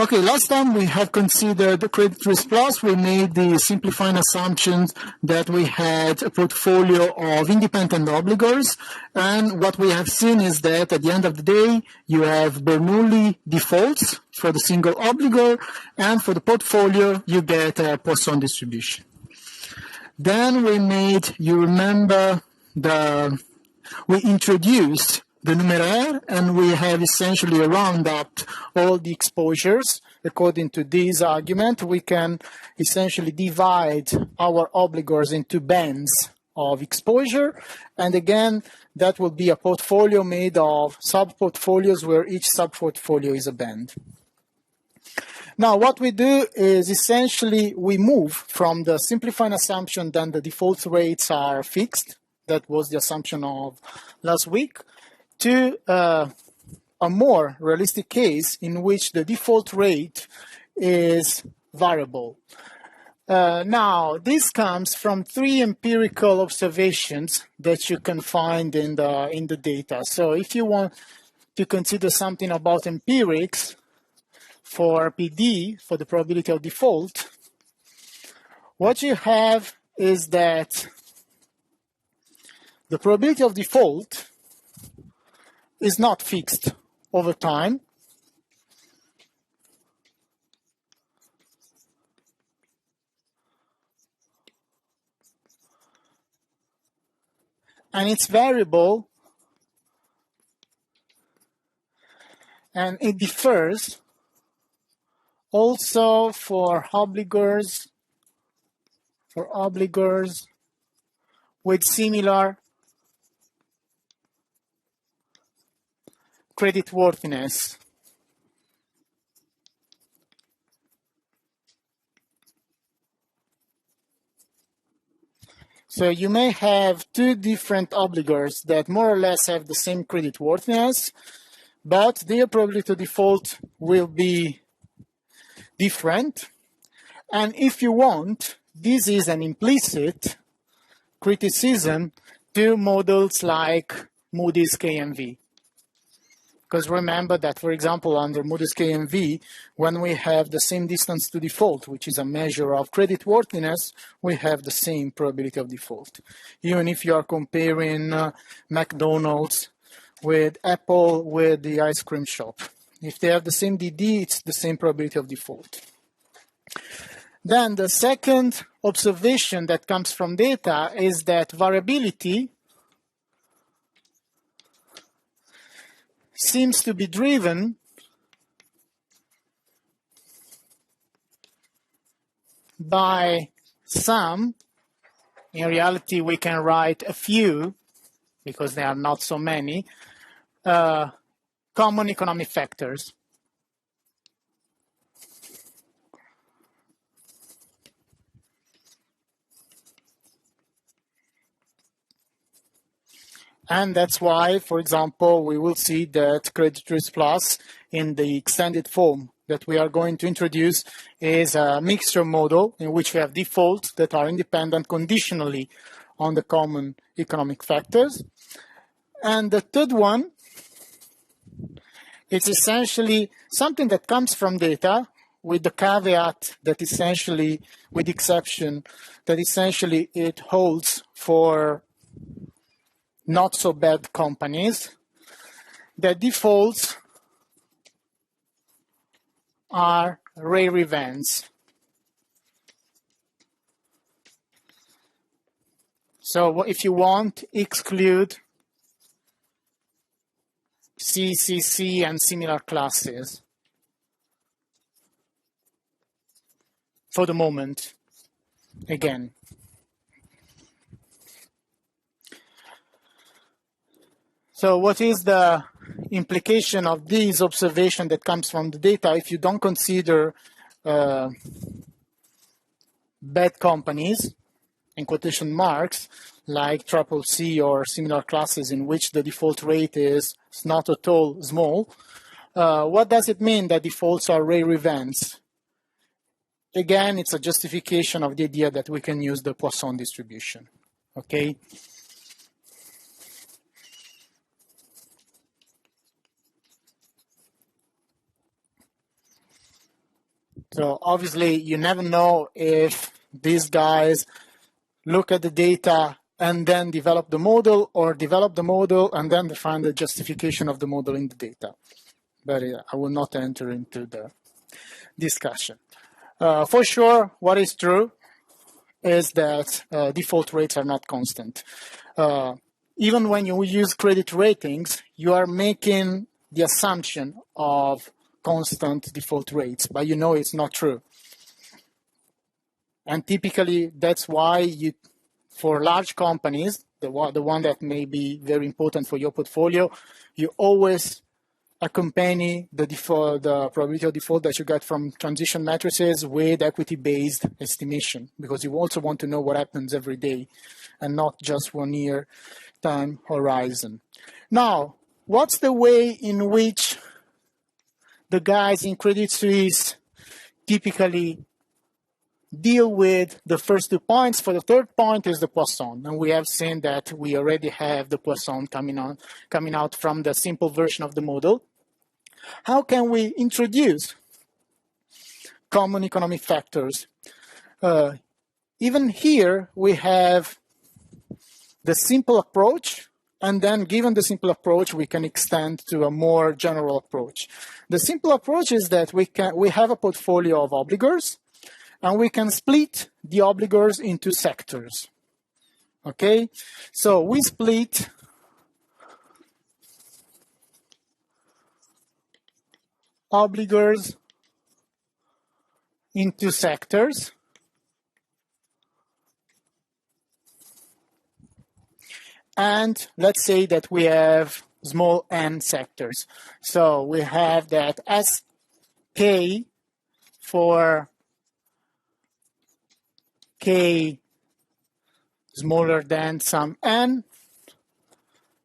Okay, last time we have considered the credit risk plus. We made the simplifying assumptions that we had a portfolio of independent obligors. And what we have seen is that at the end of the day, you have Bernoulli defaults for the single obligor. And for the portfolio, you get a Poisson distribution. Then we made, you remember, we introduced the numeraire, and we have essentially round up all the exposures. According to this argument, we can essentially divide our obligors into bands of exposure. And again, that will be a portfolio made of sub-portfolios where each sub-portfolio is a band. Now, what we do is essentially we move from the simplifying assumption that the default rates are fixed. That was the assumption of last week, to a more realistic case in which the default rate is variable. Now, this comes from 3 empirical observations that you can find in the data. So if you want to consider something about empirics for PD, for the probability of default, what you have is that the probability of default is not fixed over time. And it's variable, and it differs also for obligors with similar creditworthiness. So you may have 2 different obligors that more or less have the same creditworthiness, but their probability of default will be different. And if you want, this is an implicit criticism to models like Moody's KMV. Because remember that, for example, under Moody's KMV, when we have the same distance to default, which is a measure of creditworthiness, we have the same probability of default. Even if you are comparing McDonald's with Apple with the ice cream shop. If they have the same DD, it's the same probability of default. Then the second observation that comes from data is that variability seems to be driven by some, in reality we can write a few, because there are not so many, common economic factors. And that's why, for example, we will see that credit risk plus in the extended form that we are going to introduce is a mixture model in which we have defaults that are independent conditionally on the common economic factors. And the third one, it's essentially something that comes from data with the caveat that essentially, with the exception, that essentially it holds for not so bad companies, the defaults are rare events. So if you want, exclude CCC and similar classes for the moment, again. So what is the implication of this observation that comes from the data if you don't consider bad companies, in quotation marks, like CCC or similar classes in which the default rate is not at all small? What does it mean that defaults are rare events? Again, it's a justification of the idea that we can use the Poisson distribution, okay? So obviously, you never know if these guys look at the data and then develop the model, or develop the model and then define the justification of the model in the data. But I will not enter into the discussion. For sure, what is true is that default rates are not constant. Even when you use credit ratings, you are making the assumption of constant default rates, but you know it's not true. And typically, that's why for large companies, the one that may be very important for your portfolio, you always accompany the probability of default that you get from transition matrices with equity-based estimation, because you also want to know what happens every day and not just 1 year time horizon. Now, what's the way in which the guys in Credit Suisse typically deal with the first 2 points? For the third point is the Poisson, and we have seen that we already have the Poisson coming out from the simple version of the model. How can we introduce common economic factors? Even here, we have the simple approach, and then given the simple approach, we can extend to a more general approach. The simple approach is that we have a portfolio of obligors, and we can split the obligors into sectors. Okay, so we split obligors into sectors. And let's say that we have small n sectors. So we have that Sk for k smaller than some n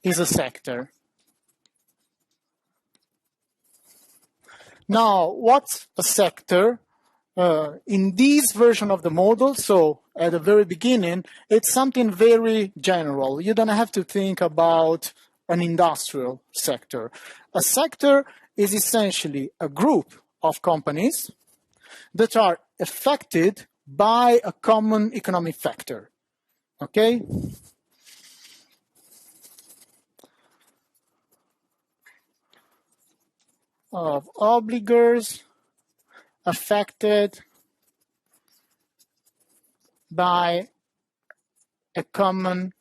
is a sector. Now, what's a sector? In this version of the model, so at the very beginning, it's something very general. You don't have to think about an industrial sector. A sector is essentially a group of companies that are affected by a common economic factor. Okay? Of obligors affected by a common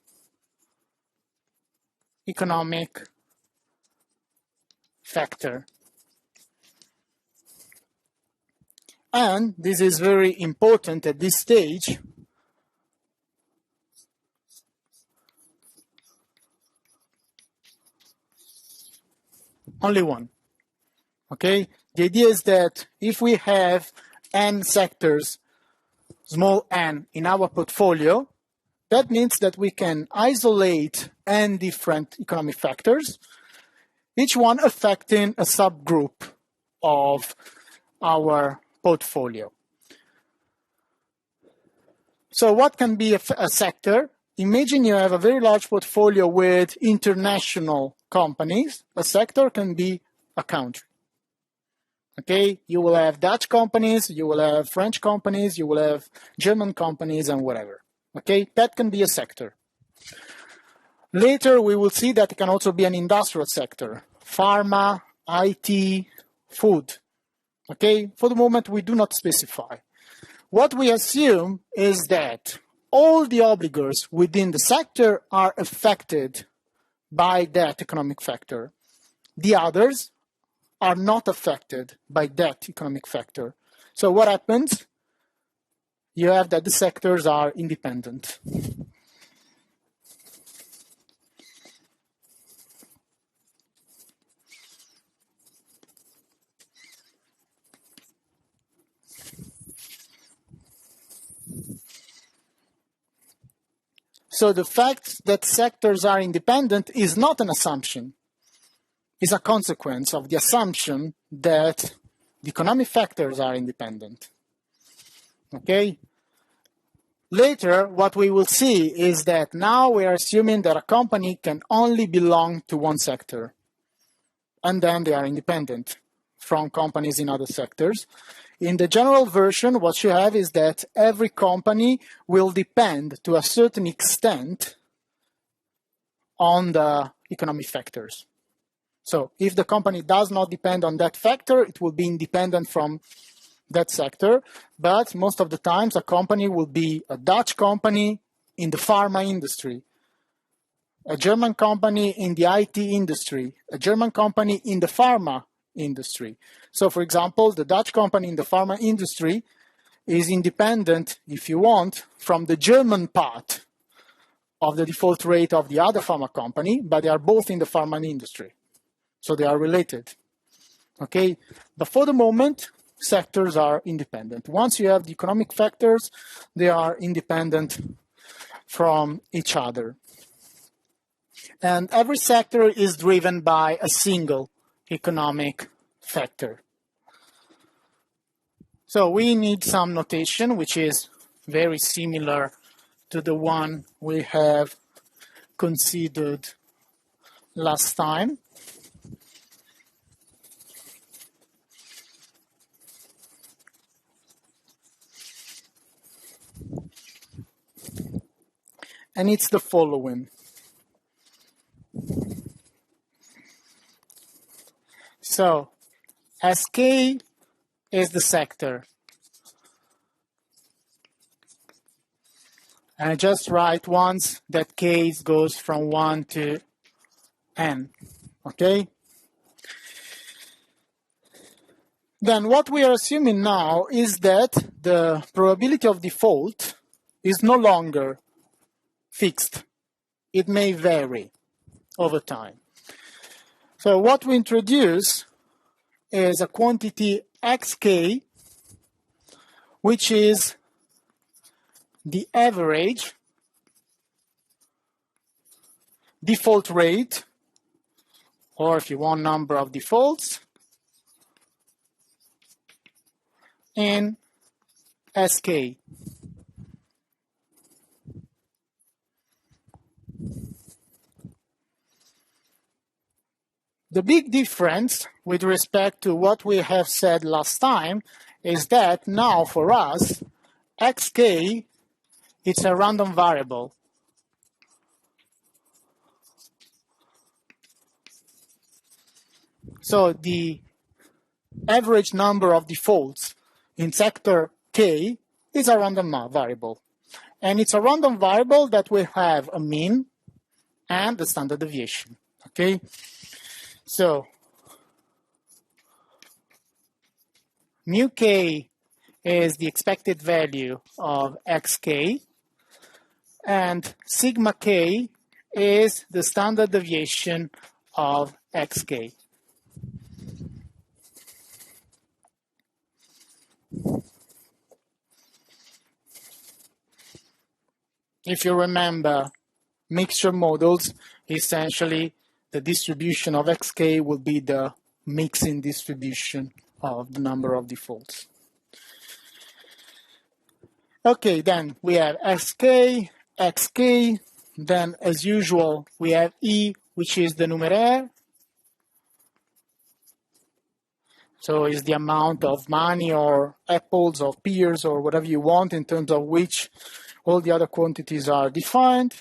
economic factor. And this is very important at this stage. Only one. Okay? The idea is that if we have n sectors, small n, in our portfolio, that means that we can isolate n different economic factors, each one affecting a subgroup of our portfolio. So what can be a sector? Imagine you have a very large portfolio with international companies. A sector can be a country. Okay, you will have Dutch companies, you will have French companies, you will have German companies, and whatever. Okay, that can be a sector. Later, we will see that it can also be an industrial sector. Pharma, IT, food. Okay, for the moment, we do not specify. What we assume is that all the obligors within the sector are affected by that economic factor. The others are not affected by that economic factor. So what happens? You have that the sectors are independent. So the fact that sectors are independent is not an assumption. Is a consequence of the assumption that the economic factors are independent. Okay? Later, what we will see is that now we are assuming that a company can only belong to one sector, and then they are independent. from companies in other sectors. In the general version, what you have is that every company will depend to a certain extent on the economic factors. So if the company does not depend on that factor, it will be independent from that sector. But most of the times, a company will be a Dutch company in the pharma industry, a German company in the IT industry, a German company in the pharma industry. So for example, the Dutch company in the pharma industry is independent, if you want, from the German part of the default rate of the other pharma company, but they are both in the pharma industry. So they are related. Okay, but for the moment, sectors are independent. Once you have the economic factors, they are independent from each other. And every sector is driven by a single economic factor. So we need some notation, which is very similar to the one we have considered last time. And it's the following. So Sk is the sector. And I just write once that k goes from 1 to n, okay? Then what we are assuming now is that the probability of default is no longer fixed. It may vary over time. So what we introduce is a quantity xk, which is the average default rate, or if you want, number of defaults, in Sk. The big difference with respect to what we have said last time is that now for us, xk, it's a random variable. So the average number of defaults in sector k is a random variable. And it's a random variable that will have a mean and the standard deviation, okay? So mu k is the expected value of xk, and sigma k is the standard deviation of xk. If you remember, mixture models, essentially the distribution of xk will be the mixing distribution of the number of defaults. Okay, then we have sk, xk, then as usual we have e, which is the numeraire. So it's the amount of money or apples or pears or whatever you want in terms of which all the other quantities are defined.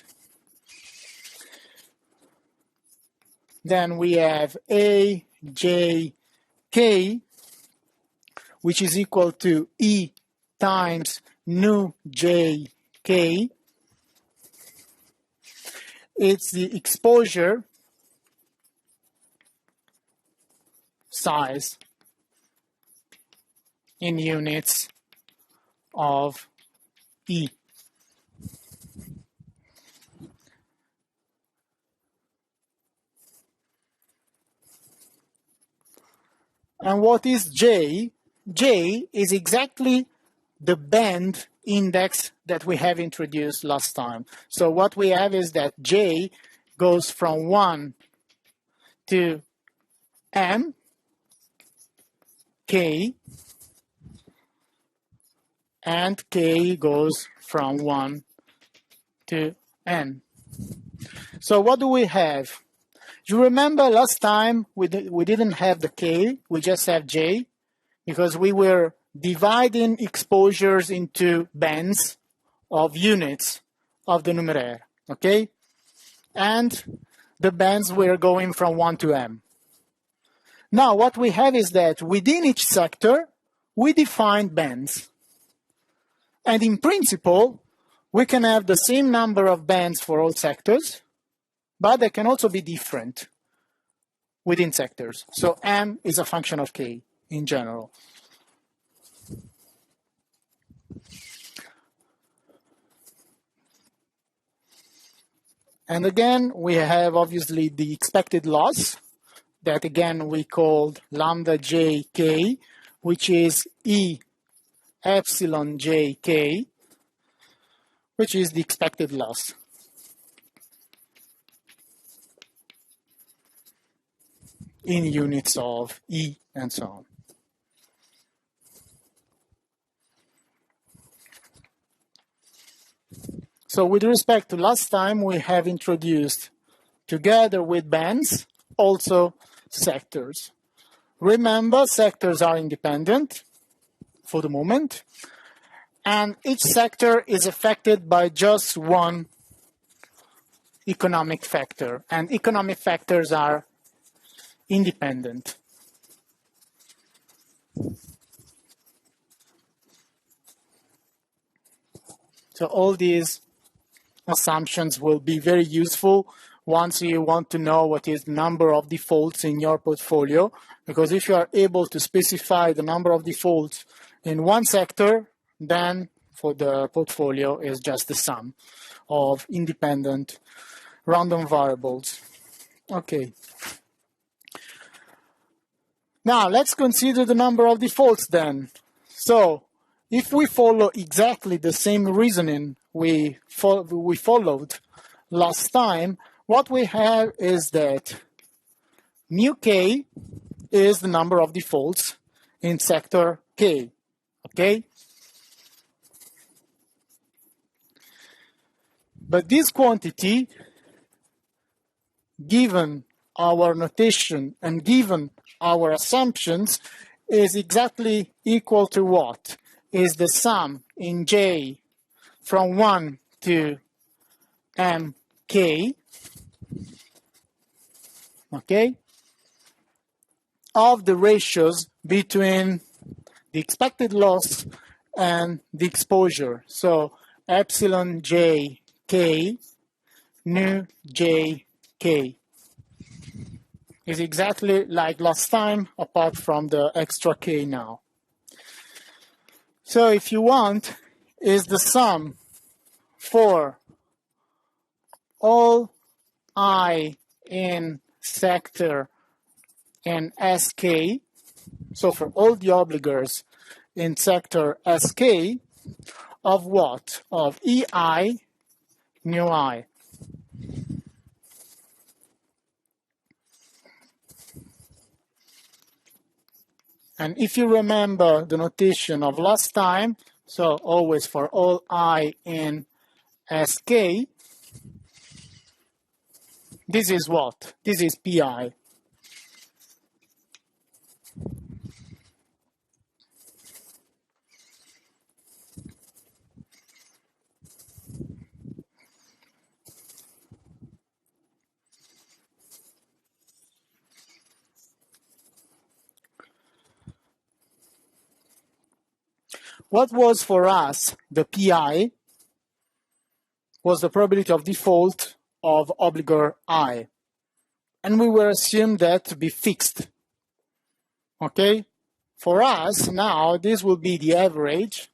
Then we have a, j, k, which is equal to e times nu j k. It's the exposure size in units of E. And what is J? J is exactly the band index that we have introduced last time. So what we have is that J goes from 1 to M, K, and K goes from 1 to N. So what do we have? You remember last time we didn't have the K, we just have J, because we were dividing exposures into bands of units of the numeraire, okay? And the bands were going from 1 to m. Now what we have is that within each sector, we define bands. And in principle, we can have the same number of bands for all sectors, but they can also be different within sectors. So M is a function of K in general. And again, we have obviously the expected loss that again we called lambda jk, which is E epsilon jk, which is the expected loss. In units of E and so on. So with respect to last time, we have introduced, together with bands, also sectors. Remember, sectors are independent for the moment, and each sector is affected by just one economic factor, and economic factors are independent. So all these assumptions will be very useful once you want to know what is the number of defaults in your portfolio, because if you are able to specify the number of defaults in one sector, then for the portfolio is just the sum of independent random variables. Okay. Now let's consider the number of defaults then. So if we follow exactly the same reasoning we followed last time, what we have is that mu k is the number of defaults in sector K, okay? But this quantity, given our notation and given our assumptions, is exactly equal to what? Is the sum in J from 1 to mk, okay, of the ratios between the expected loss and the exposure. So epsilon j k nu j k is exactly like last time, apart from the extra k now. So if you want, is the sum for all I in sector in SK, so for all the obligors in sector SK, of what? Of EI nu I. And if you remember the notation of last time, so always for all I in SK, this is what? This is PI. What was for us the PI was the probability of default of obligor I. And we were assumed that to be fixed. Okay? For us, now, this will be the average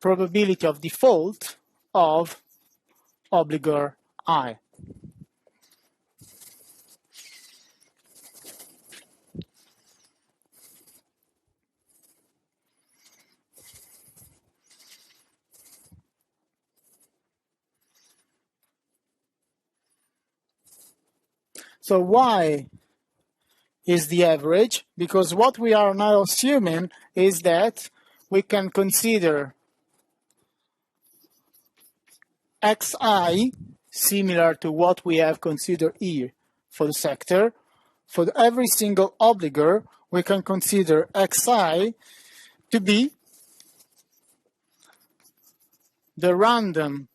probability of default of obligor I. So why is the average? Because what we are now assuming is that we can consider xi similar to what we have considered here for the sector. For every single obligor, we can consider xi to be the random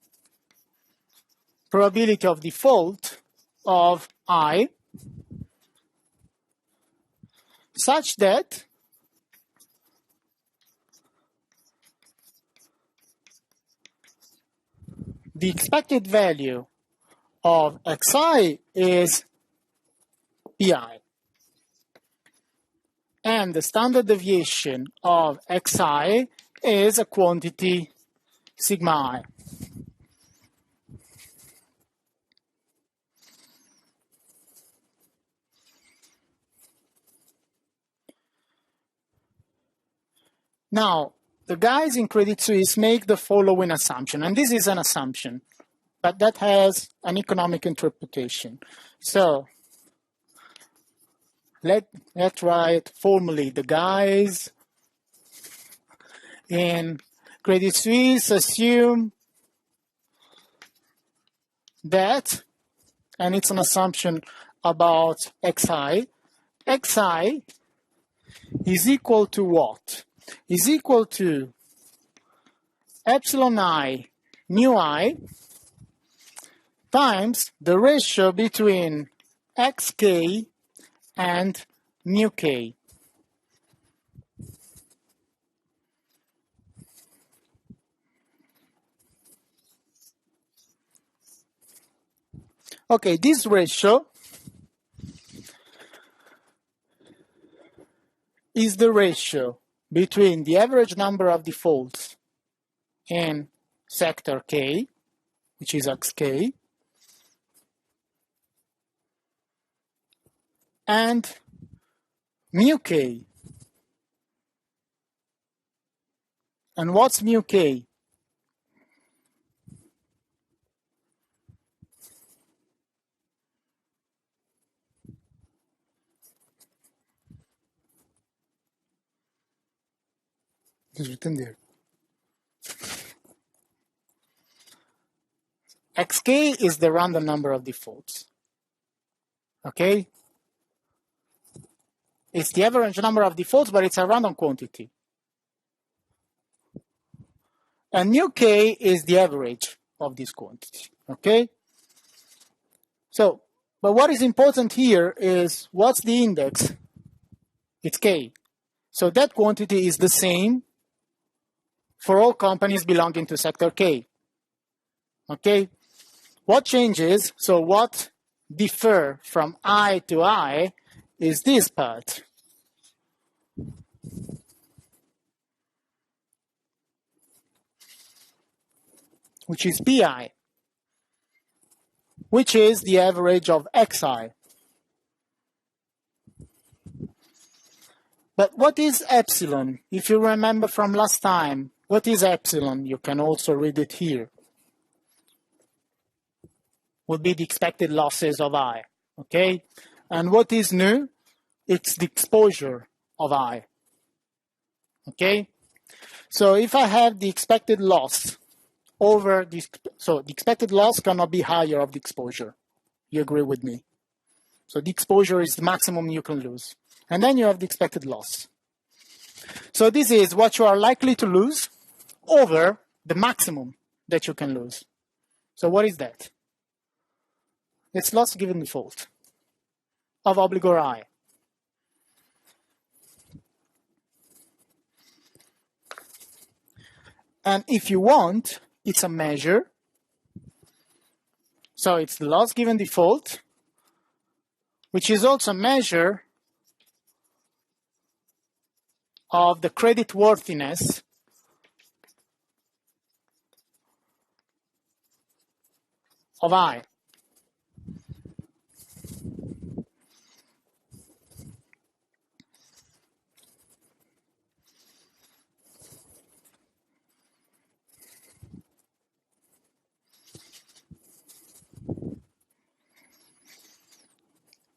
probability of default of I, such that the expected value of xi is pi, and the standard deviation of xi is a quantity sigma I. Now, the guys in Credit Suisse make the following assumption, and this is an assumption, but that has an economic interpretation. So, let's write formally. The guys in Credit Suisse assume that, and it's an assumption about xi is equal to what? Is equal to epsilon I mu I times the ratio between xk and mu k. Okay, this ratio is the ratio between the average number of defaults in sector K, which is xk, and mu k. And what's mu k? It's written there. xk is the random number of defaults. Okay? It's the average number of defaults, but it's a random quantity. And mu k is the average of this quantity. Okay? So, but what is important here is what's the index? It's k. So that quantity is the same for all companies belonging to sector K. Okay? What changes, so what differ from I to I is this part. Which is pi, which is the average of xi. But what is epsilon? If you remember from last time, what is epsilon? You can also read it here. Would be the expected losses of I, okay? And what is nu? It's the exposure of I, okay? So if I have the expected loss over the, so the expected loss cannot be higher of the exposure. You agree with me? So the exposure is the maximum you can lose. And then you have the expected loss. So this is what you are likely to lose over the maximum that you can lose. So what is that? It's loss given default of obligor I. And if you want, it's a measure. So it's the loss given default, which is also a measure of the credit worthiness of I.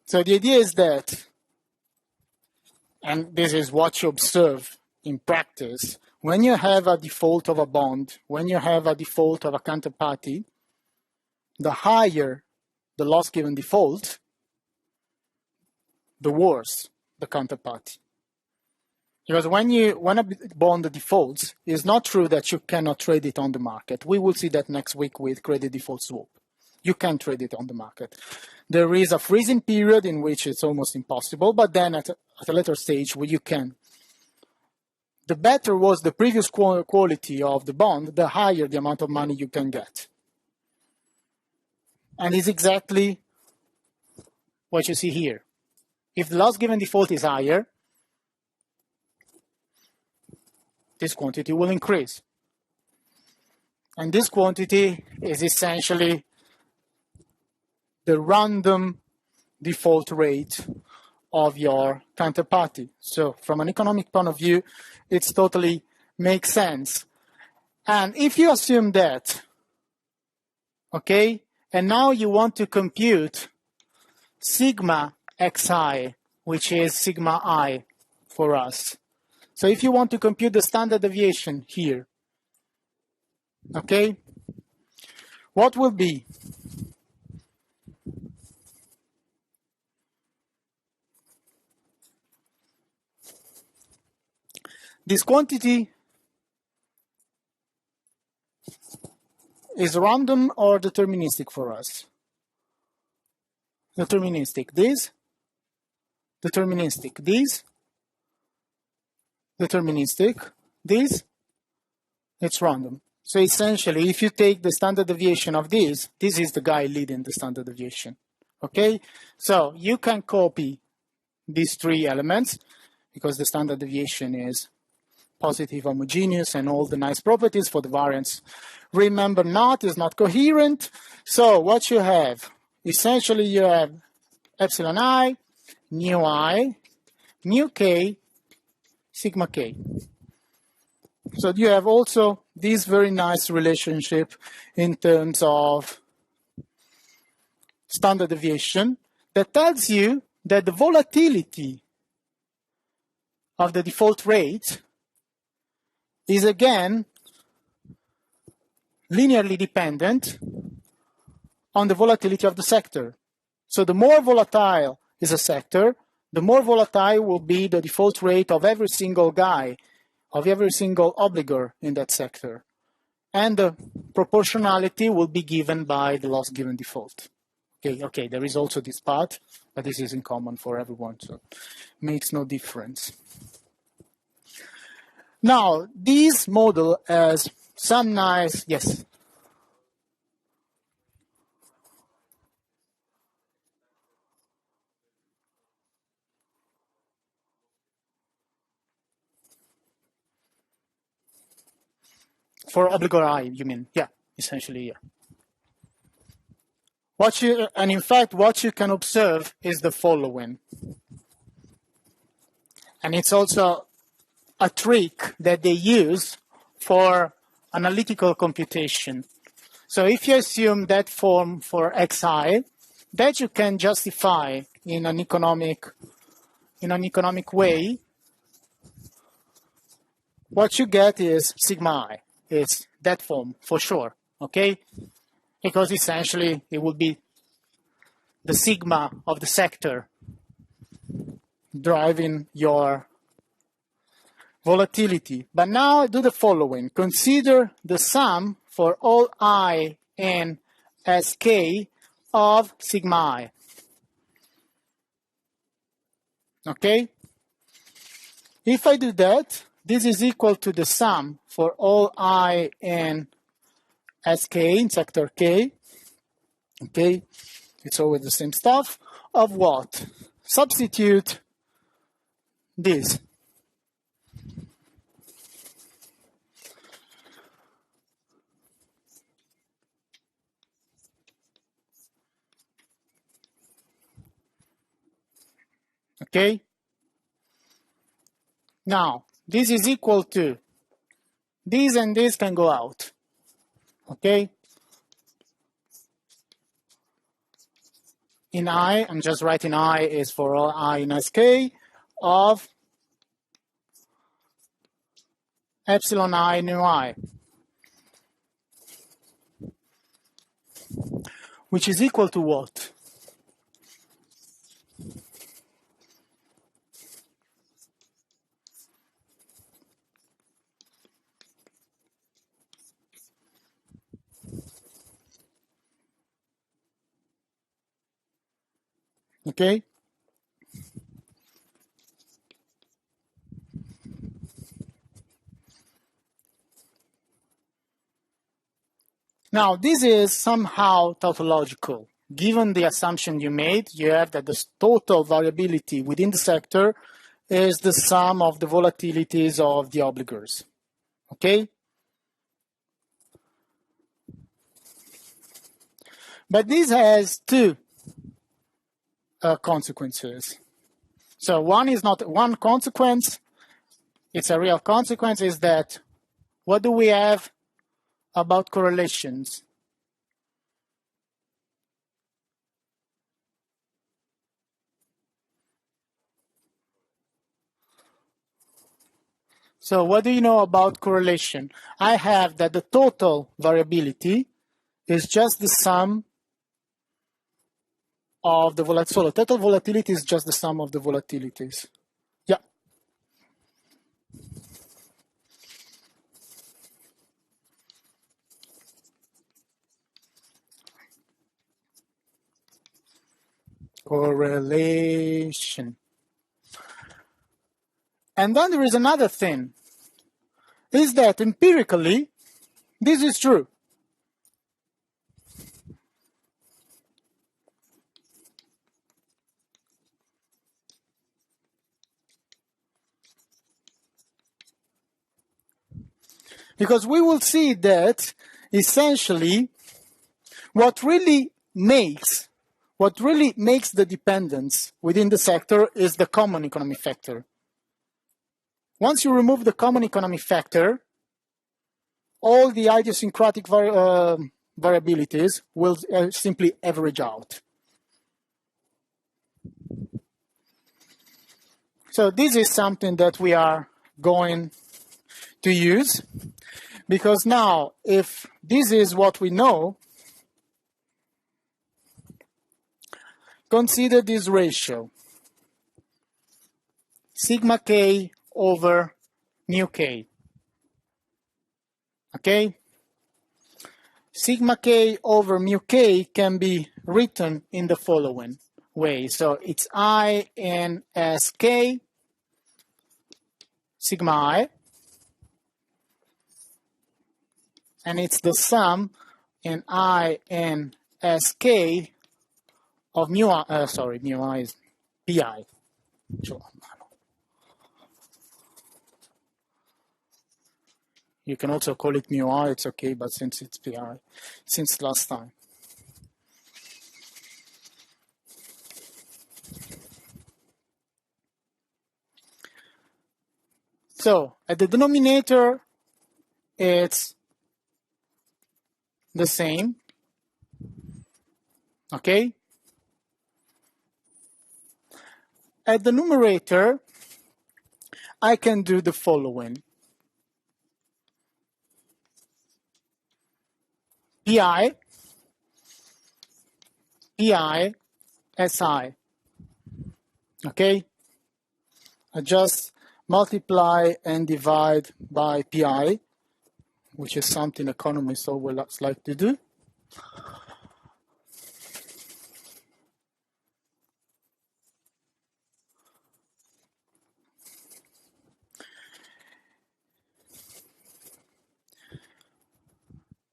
So the idea is that, and this is what you observe in practice, when you have a default of a bond, when you have a default of a counterparty, the higher the loss given default, the worse the counterparty. Because when a bond defaults, it's not true that you cannot trade it on the market. We will see that next week with credit default swap. You can trade it on the market. There is a freezing period in which it's almost impossible, but then at a later stage where you can. The better was the previous quality of the bond, the higher the amount of money you can get. And it's exactly what you see here. If the loss given default is higher, this quantity will increase. And this quantity is essentially the random default rate of your counterparty. So from an economic point of view, it's totally makes sense. And if you assume that, okay, and now you want to compute sigma xi, which is sigma I for us. So if you want to compute the standard deviation here, okay, what will be? This quantity is random or deterministic for us? Deterministic. This, deterministic. This, deterministic. This, it's random. So essentially, if you take the standard deviation of this is the guy leading the standard deviation. Okay? So you can copy these three elements because the standard deviation is positive, homogeneous, and all the nice properties for the variance. Remember, not is not coherent. So what you have, essentially you have epsilon I, mu k, sigma k. So you have also this very nice relationship in terms of standard deviation that tells you that the volatility of the default rate is again linearly dependent on the volatility of the sector. So the more volatile is a sector, the more volatile will be the default rate of every single guy, of every single obligor in that sector. And the proportionality will be given by the loss given default. Okay, there is also this part, but this is in common for everyone, so it makes no difference. Now, this model has some nice, yes? For obligor I, you mean? Yeah, essentially, yeah. And in fact, what you can observe is the following. And it's also a trick that they use for analytical computation. So if you assume that form for xi, that you can justify in an economic way, what you get is sigma I. It's that form for sure, okay? Because essentially it would be the sigma of the sector driving your volatility. But now do the following. Consider the sum for all I in Sk of sigma I. Okay? If I do that, this is equal to the sum for all I in Sk in sector K. Okay? It's always the same stuff. Of what? Substitute this. Okay? Now, this is equal to this and this can go out. Okay? In I, I'm just writing I is for all I in Sk of epsilon I nu I. which is equal to what? Okay? Now, this is somehow tautological. Given the assumption you made, you have that the total variability within the sector is the sum of the volatilities of the obligors. Okay? But this has two consequences. So one consequence, it's a real consequence, is that what do we have about correlations? So what do you know about correlation? I have that the total variability is just the sum of the volatility. So the total volatility is just the sum of the volatilities. Yeah. Correlation. And then there is another thing, is that empirically, this is true. Because we will see that essentially what really makes the dependence within the sector is the common economic factor. Once you remove the common economic factor, all the idiosyncratic variabilities will simply average out. So this is something that we are going to use, because now if this is what we know, consider this ratio, sigma k over mu k. Okay? Sigma k over mu k can be written in the following way. So it's I in Sk, sigma I, and it's the sum in I in Sk of mu I, mu I is Pi. You can also call it mu I, it's okay, but since it's Pi, since last time. So at the denominator, it's the same, okay? At the numerator, I can do the following. Pi, Si, okay? I just multiply and divide by Pi, which is something economists always like to do.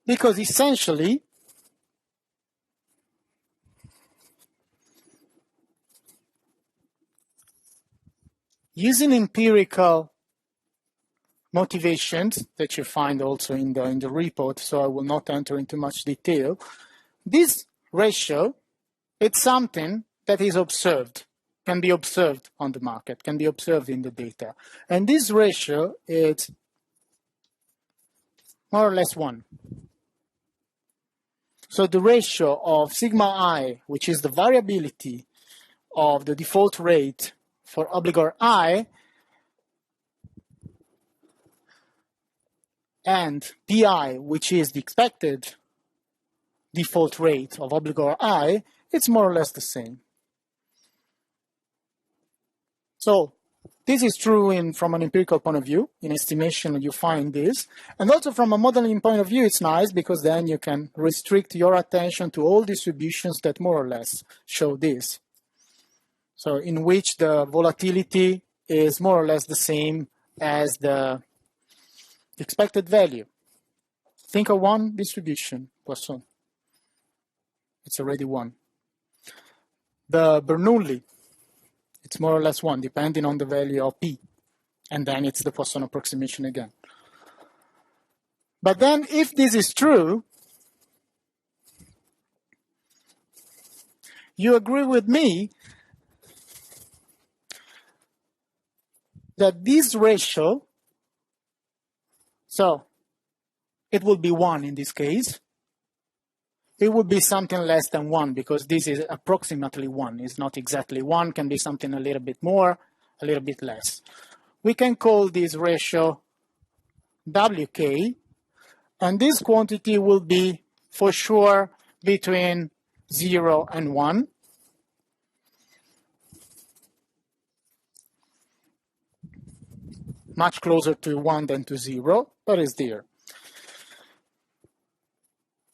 Because essentially, using empirical motivations that you find also in the report, so I will not enter into much detail, this ratio, it's something that is observed, can be observed on the market, can be observed in the data. And this ratio is more or less 1. So the ratio of sigma I, which is the variability of the default rate for obligor I, and Pi, which is the expected default rate of obligor I, it's more or less the same. So this is true from an empirical point of view. In estimation, you find this. And also from a modeling point of view, it's nice because then you can restrict your attention to all distributions that more or less show this. So in which the volatility is more or less the same as the expected value. Think of one distribution, Poisson. It's already one. The Bernoulli, it's more or less one, depending on the value of P. And then it's the Poisson approximation again. But then if this is true, you agree with me that this ratio, so it will be 1 in this case. It would be something less than 1 because this is approximately 1. It's not exactly 1, can be something a little bit more, a little bit less. We can call this ratio WK, and this quantity will be for sure between 0 and 1. Much closer to 1 than to 0, but it's there.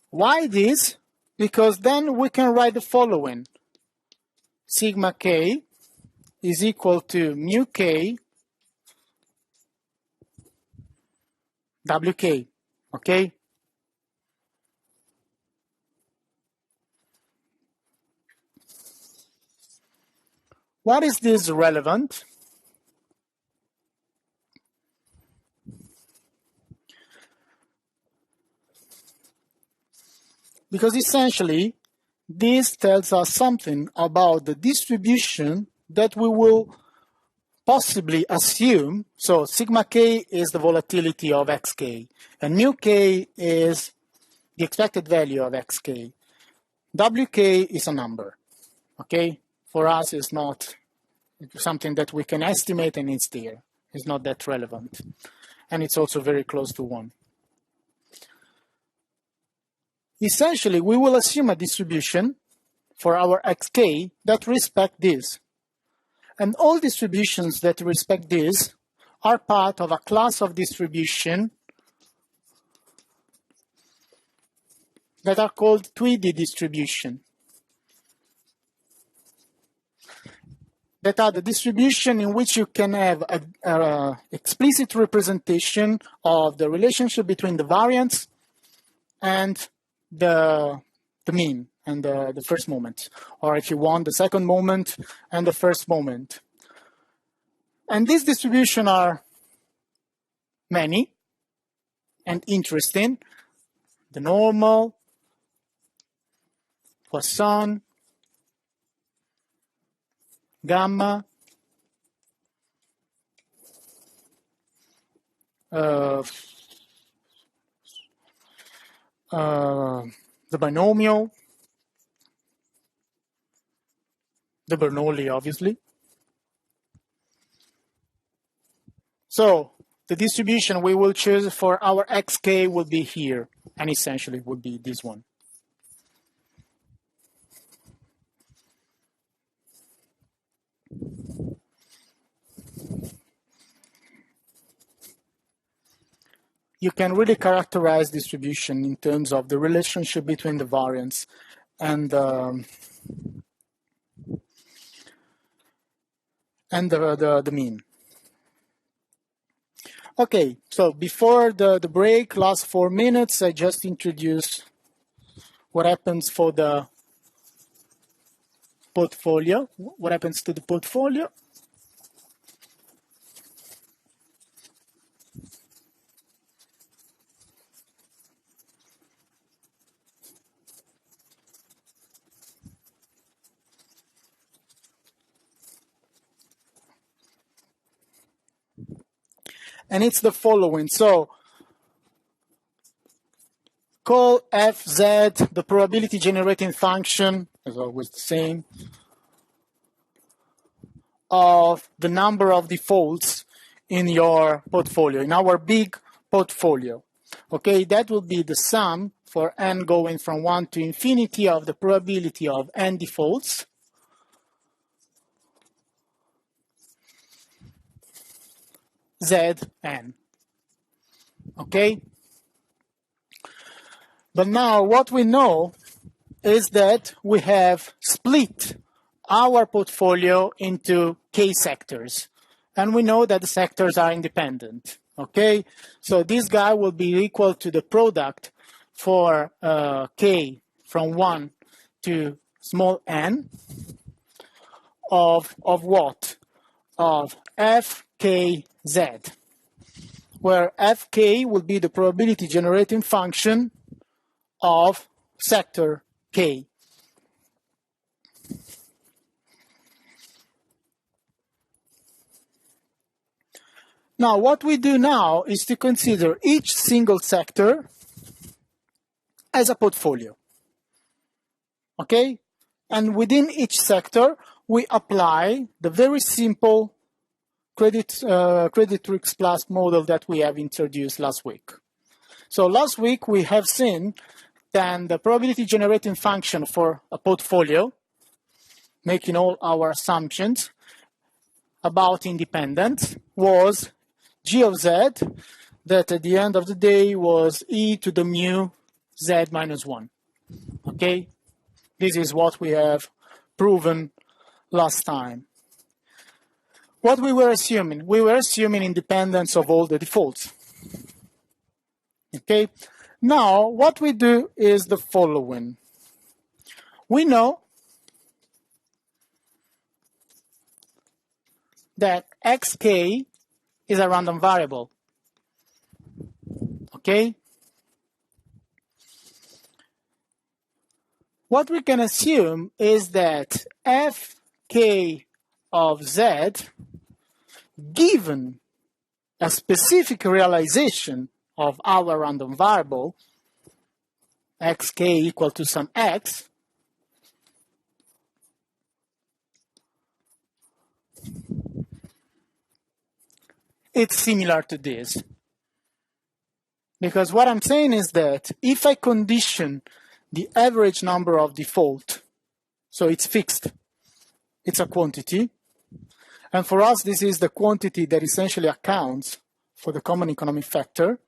Why this? Because then we can write the following. Sigma k is equal to mu k wk, okay? What is this relevant? Because essentially, this tells us something about the distribution that we will possibly assume. So sigma k is the volatility of xk, and mu k is the expected value of xk. Wk is a number, okay? For us, it's not something that we can estimate, and it's there. It's not that relevant. And it's also very close to 1. Essentially, we will assume a distribution for our xk that respect this. And all distributions that respect this are part of a class of distribution that are called Tweedy distribution. That are the distribution in which you can have an explicit representation of the relationship between the variance and the mean and the first moment, or if you want, the second moment and the first moment. And these distributions are many and interesting. The normal, Poisson, gamma, the binomial, the Bernoulli, obviously. So the distribution we will choose for our xk will be here, and essentially would be this one. You can really characterize distribution in terms of the relationship between the variance and the mean. Okay, so before the break, last 4 minutes, I just introduced what happens for the portfolio. What happens to the portfolio? And it's the following. So call fz the probability generating function, as always the same, of the number of defaults in your portfolio, in our big portfolio. Okay, that will be the sum for n going from 1 to infinity of the probability of n defaults. Zn. Okay? But now what we know is that we have split our portfolio into k sectors. And we know that the sectors are independent. Okay? So this guy will be equal to the product for k from 1 to small n of what? Of fkz, where fk will be the probability generating function of sector k. Now, what we do now is to consider each single sector as a portfolio. Okay? And within each sector, we apply the very simple credit risk plus model that we have introduced last week. So last week, we have seen that the probability generating function for a portfolio, making all our assumptions about independence, was g of z, that at the end of the day was e to the mu z minus 1. Okay? This is what we have proven last time. What we were assuming? We were assuming independence of all the defaults. Okay? Now, what we do is the following. We know that xk is a random variable. Okay? What we can assume is that fk of z, given a specific realization of our random variable, xk equal to some x, it's similar to this. Because what I'm saying is that if I condition the average number of default, so it's fixed, it's a quantity, and for us this is the quantity that essentially accounts for the common economic factor,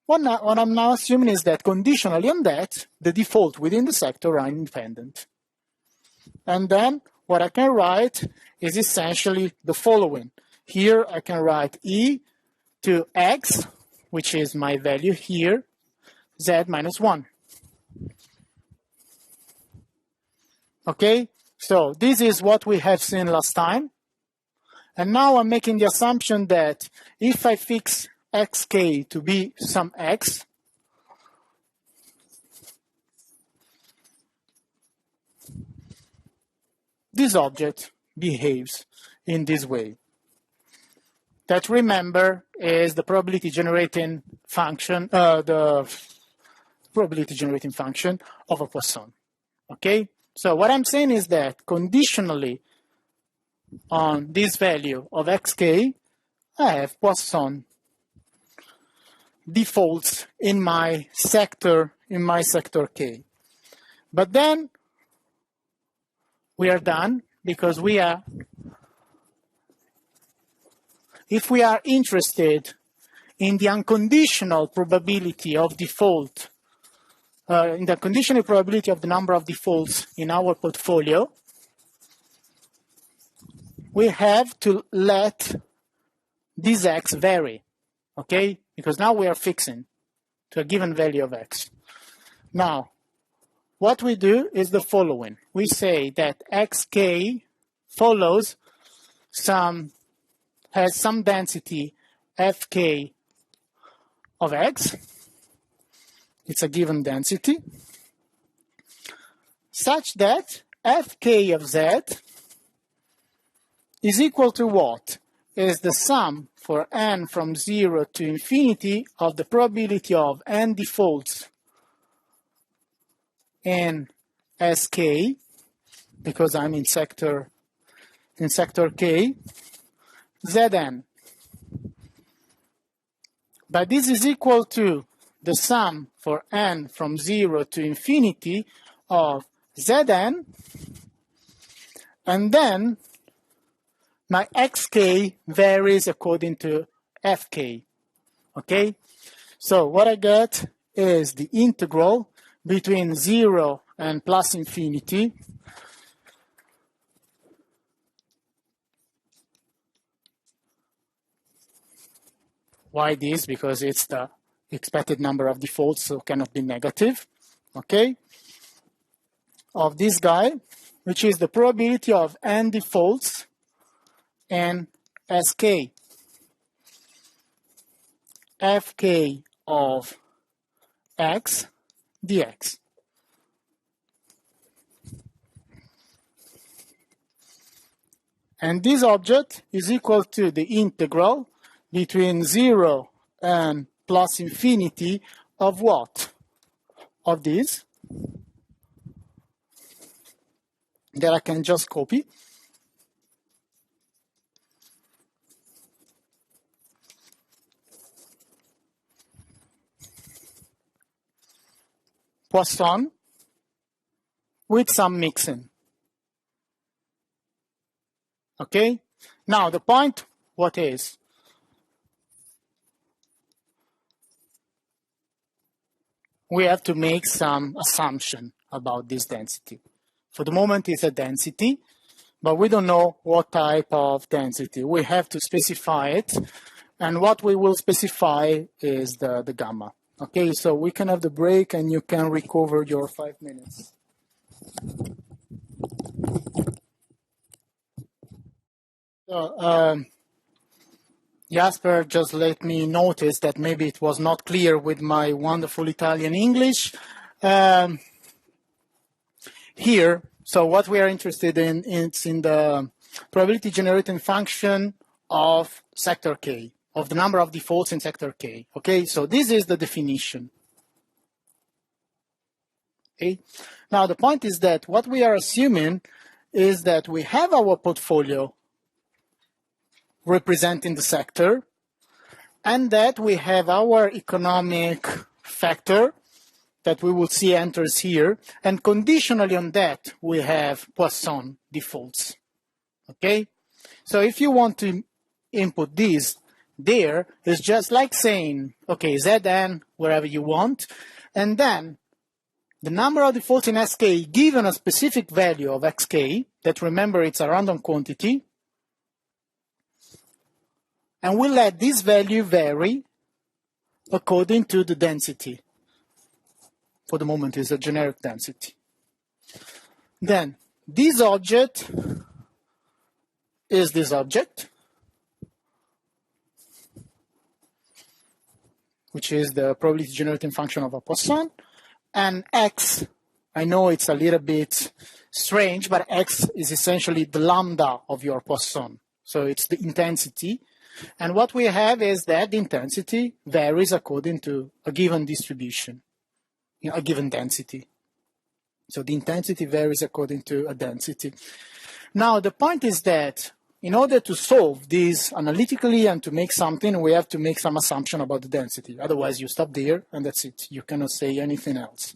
what I'm now assuming is that conditionally on that, the default within the sector are independent. And then what I can write is essentially the following. Here I can write e to x, which is my value here, z minus 1. Okay, so this is what we have seen last time. And now I'm making the assumption that if I fix xk to be some x, this object behaves in this way. That, remember, is the probability generating function, the probability generating function of a Poisson. Okay? So what I'm saying is that conditionally on this value of xk, I have Poisson defaults in my sector k. But then we are done, because if we are interested in the unconditional probability of default, in the conditional probability of the number of defaults in our portfolio, we have to let this x vary, okay? Because now we are fixing to a given value of x. Now, what we do is the following. We say that xk follows has some density fk of x. It's a given density, such that fk of z is equal to what? Is the sum for n from 0 to infinity of the probability of n defaults in sk, because I'm in sector k, Zn. But this is equal to the sum for n from 0 to infinity of Zn, and then my xk varies according to fk, okay? So what I get is the integral between 0 and plus infinity Why this? Because it's the expected number of defaults, so cannot be negative, okay? Of this guy, which is the probability of n defaults and sk. Fk of x dx. And this object is equal to the integral between 0 and plus infinity of what? Of this, that I can just copy. Poisson with some mixing. Okay? Now the point, what is? We have to make some assumption about this density. For the moment it's a density, but we don't know what type of density. We have to specify it, and what we will specify is the gamma. Okay, so we can have the break and you can recover your 5 minutes. So, Jasper just let me notice that maybe it was not clear with my wonderful Italian English. Here, so what we are interested in is in the probability generating function of sector K, of the number of defaults in sector K. Okay, so this is the definition. Okay, now the point is that what we are assuming is that we have our portfolio representing the sector, and that we have our economic factor that we will see enters here, and conditionally on that we have Poisson defaults. Okay, so if you want to input this there, it's just like saying, okay, Zn wherever you want, and then the number of defaults in Sk given a specific value of xk, that remember it's a random quantity, and we'll let this value vary according to the density. For the moment is a generic density. Then this object is this object, which is the probability generating function of a Poisson, and x, I know it's a little bit strange, but x is essentially the lambda of your Poisson. So it's the intensity. And what we have is that the intensity varies according to a given distribution, a given density. So the intensity varies according to a density. Now the point is that in order to solve this analytically and to make something, we have to make some assumption about the density. Otherwise you stop there and that's it. You cannot say anything else.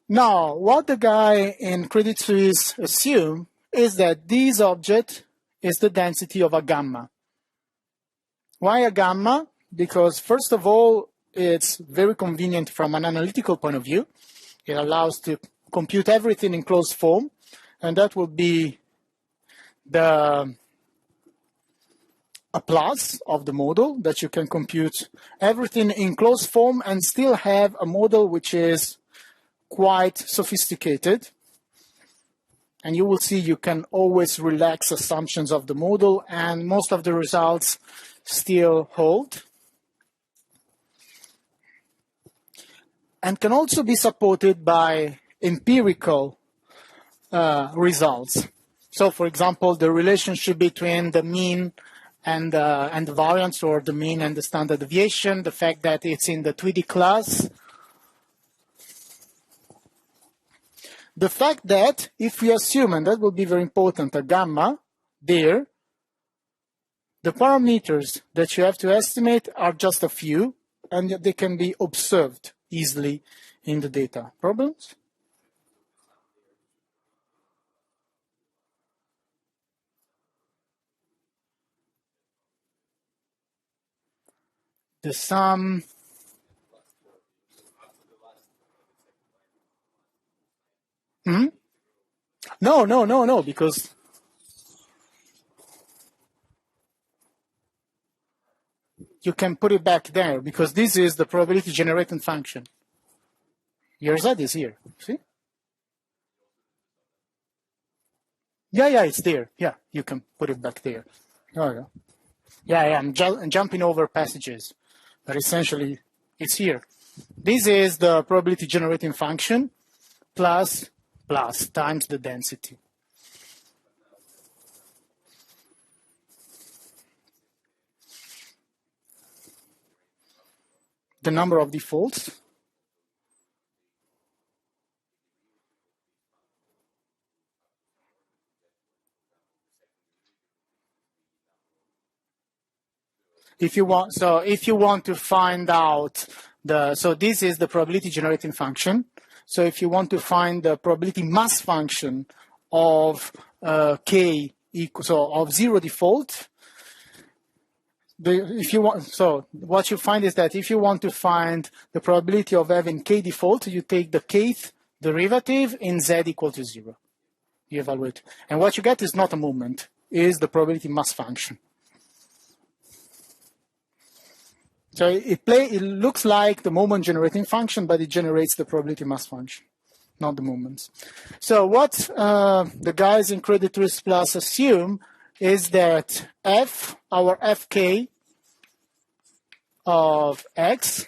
Now, what the guy in Credit Suisse assume is that this object is the density of a gamma. Why a gamma? Because first of all, it's very convenient from an analytical point of view. It allows to compute everything in closed form, and that will be a plus of the model, that you can compute everything in closed form and still have a model which is quite sophisticated. And you will see you can always relax assumptions of the model, and most of the results still hold. And can also be supported by empirical results. So, for example, the relationship between the mean and the variance, or the mean and the standard deviation, the fact that it's in the 2D class. The fact that if we assume, and that will be very important, a gamma there, the parameters that you have to estimate are just a few. and they can be observed easily in the data. Problems? The sum. No, because you can put it back there, because this is the probability generating function. Your Z is here, see? Yeah, it's there. Yeah, you can put it back there. Oh, yeah. Yeah, I'm jumping over passages, but essentially it's here. This is the probability generating function plus times the density. The number of defaults. If you want to find out so this is the probability generating function. So if you want to find the probability mass function of k of zero default, what you find is that if you want to find the probability of having k default, you take the kth derivative in z equal to 0. You evaluate, and what you get is not a moment, is the probability mass function. So it looks like the moment generating function, but it generates the probability mass function, not the moments. So what the guys in credit risk plus assume is that our fk of x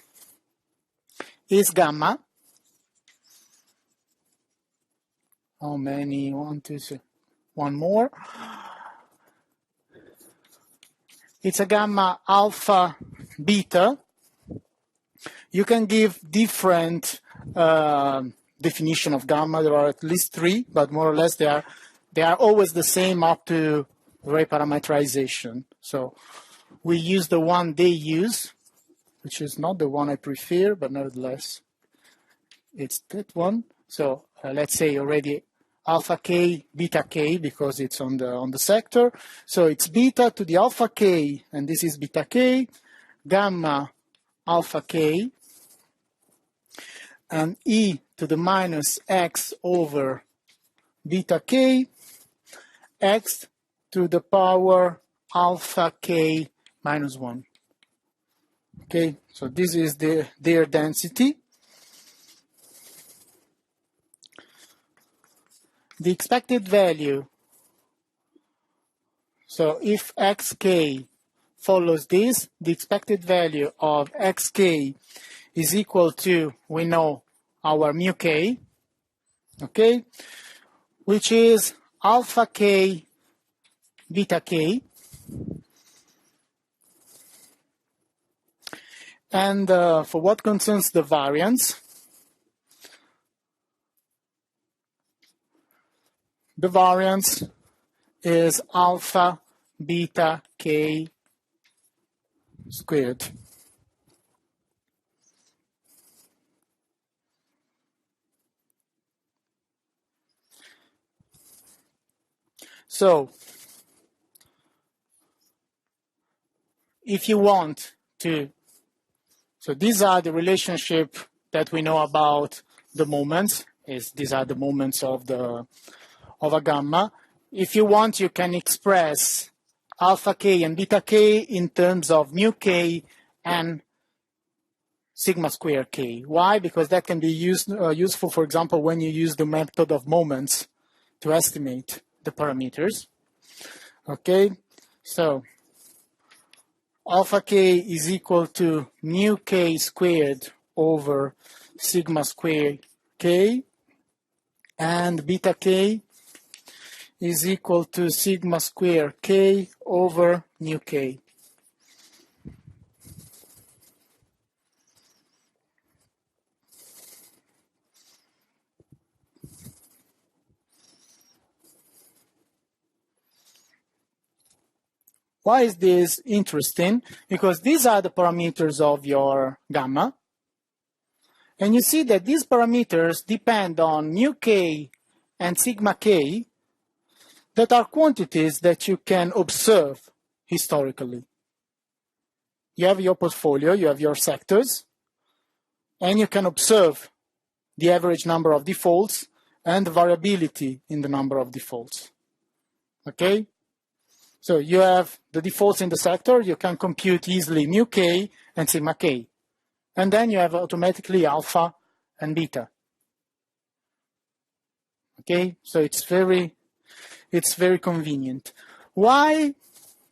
is gamma. How many? 1, 2, 3. One more. It's a gamma alpha beta. You can give different definition of gamma. There are at least 3, but more or less they are always the same up to reparametrization. So we use the one they use, which is not the one I prefer, but nevertheless, it's that one. So let's say already alpha k, beta k, because it's on the sector. So it's beta to the alpha k, and this is beta k, gamma alpha k, and e to the minus x over beta k, x to the power alpha k minus 1. Okay, so this is their density. The expected value, so if xk follows this, the expected value of xk is equal to, we know, our mu k, okay, which is alpha k beta k. And for what concerns the variance, the variance is alpha beta k squared. So if you want to, so these are the relationship that we know about the moments. These are the moments of a gamma. If you want, you can express alpha k and beta k in terms of mu k and sigma square k. Why? Because that can be useful, for example, when you use the method of moments to estimate the parameters. Okay, so alpha k is equal to mu k squared over sigma square k, and beta k is equal to sigma square k over mu k. Why is this interesting? Because these are the parameters of your gamma. And you see that these parameters depend on mu k and sigma k that are quantities that you can observe historically. You have your portfolio, you have your sectors, and you can observe the average number of defaults and the variability in the number of defaults. Okay? So you have the defaults in the sector, you can compute easily mu k and sigma k. And then you have automatically alpha and beta. Okay? So it's very convenient. Why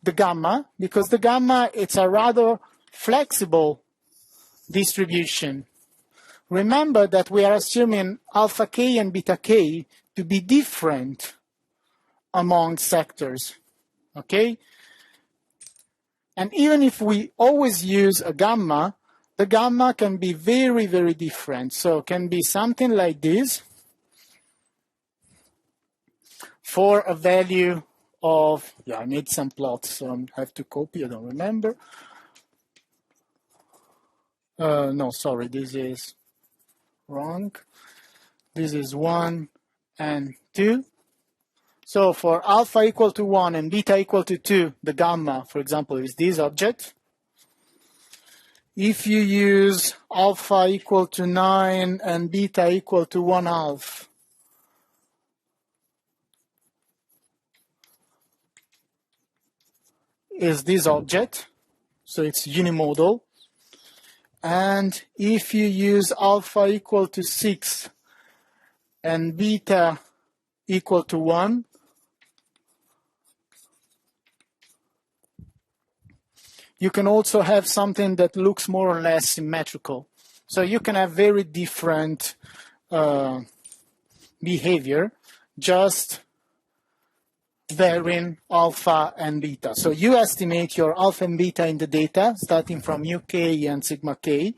the gamma? Because the gamma, it's a rather flexible distribution. Remember that we are assuming alpha k and beta k to be different among sectors. Okay? And even if we always use a gamma, the gamma can be very, very different. So it can be something like this for a value of, I made some plots, so I have to copy, I don't remember. No, sorry, this is wrong. This is 1 and 2. So for alpha equal to 1 and beta equal to 2, the gamma, for example, is this object. If you use alpha equal to 9 and beta equal to 1/2, is this object, so it's unimodal. And if you use alpha equal to 6 and beta equal to 1, you can also have something that looks more or less symmetrical. So you can have very different behavior, just varying alpha and beta. So you estimate your alpha and beta in the data, starting from mu k and sigma k.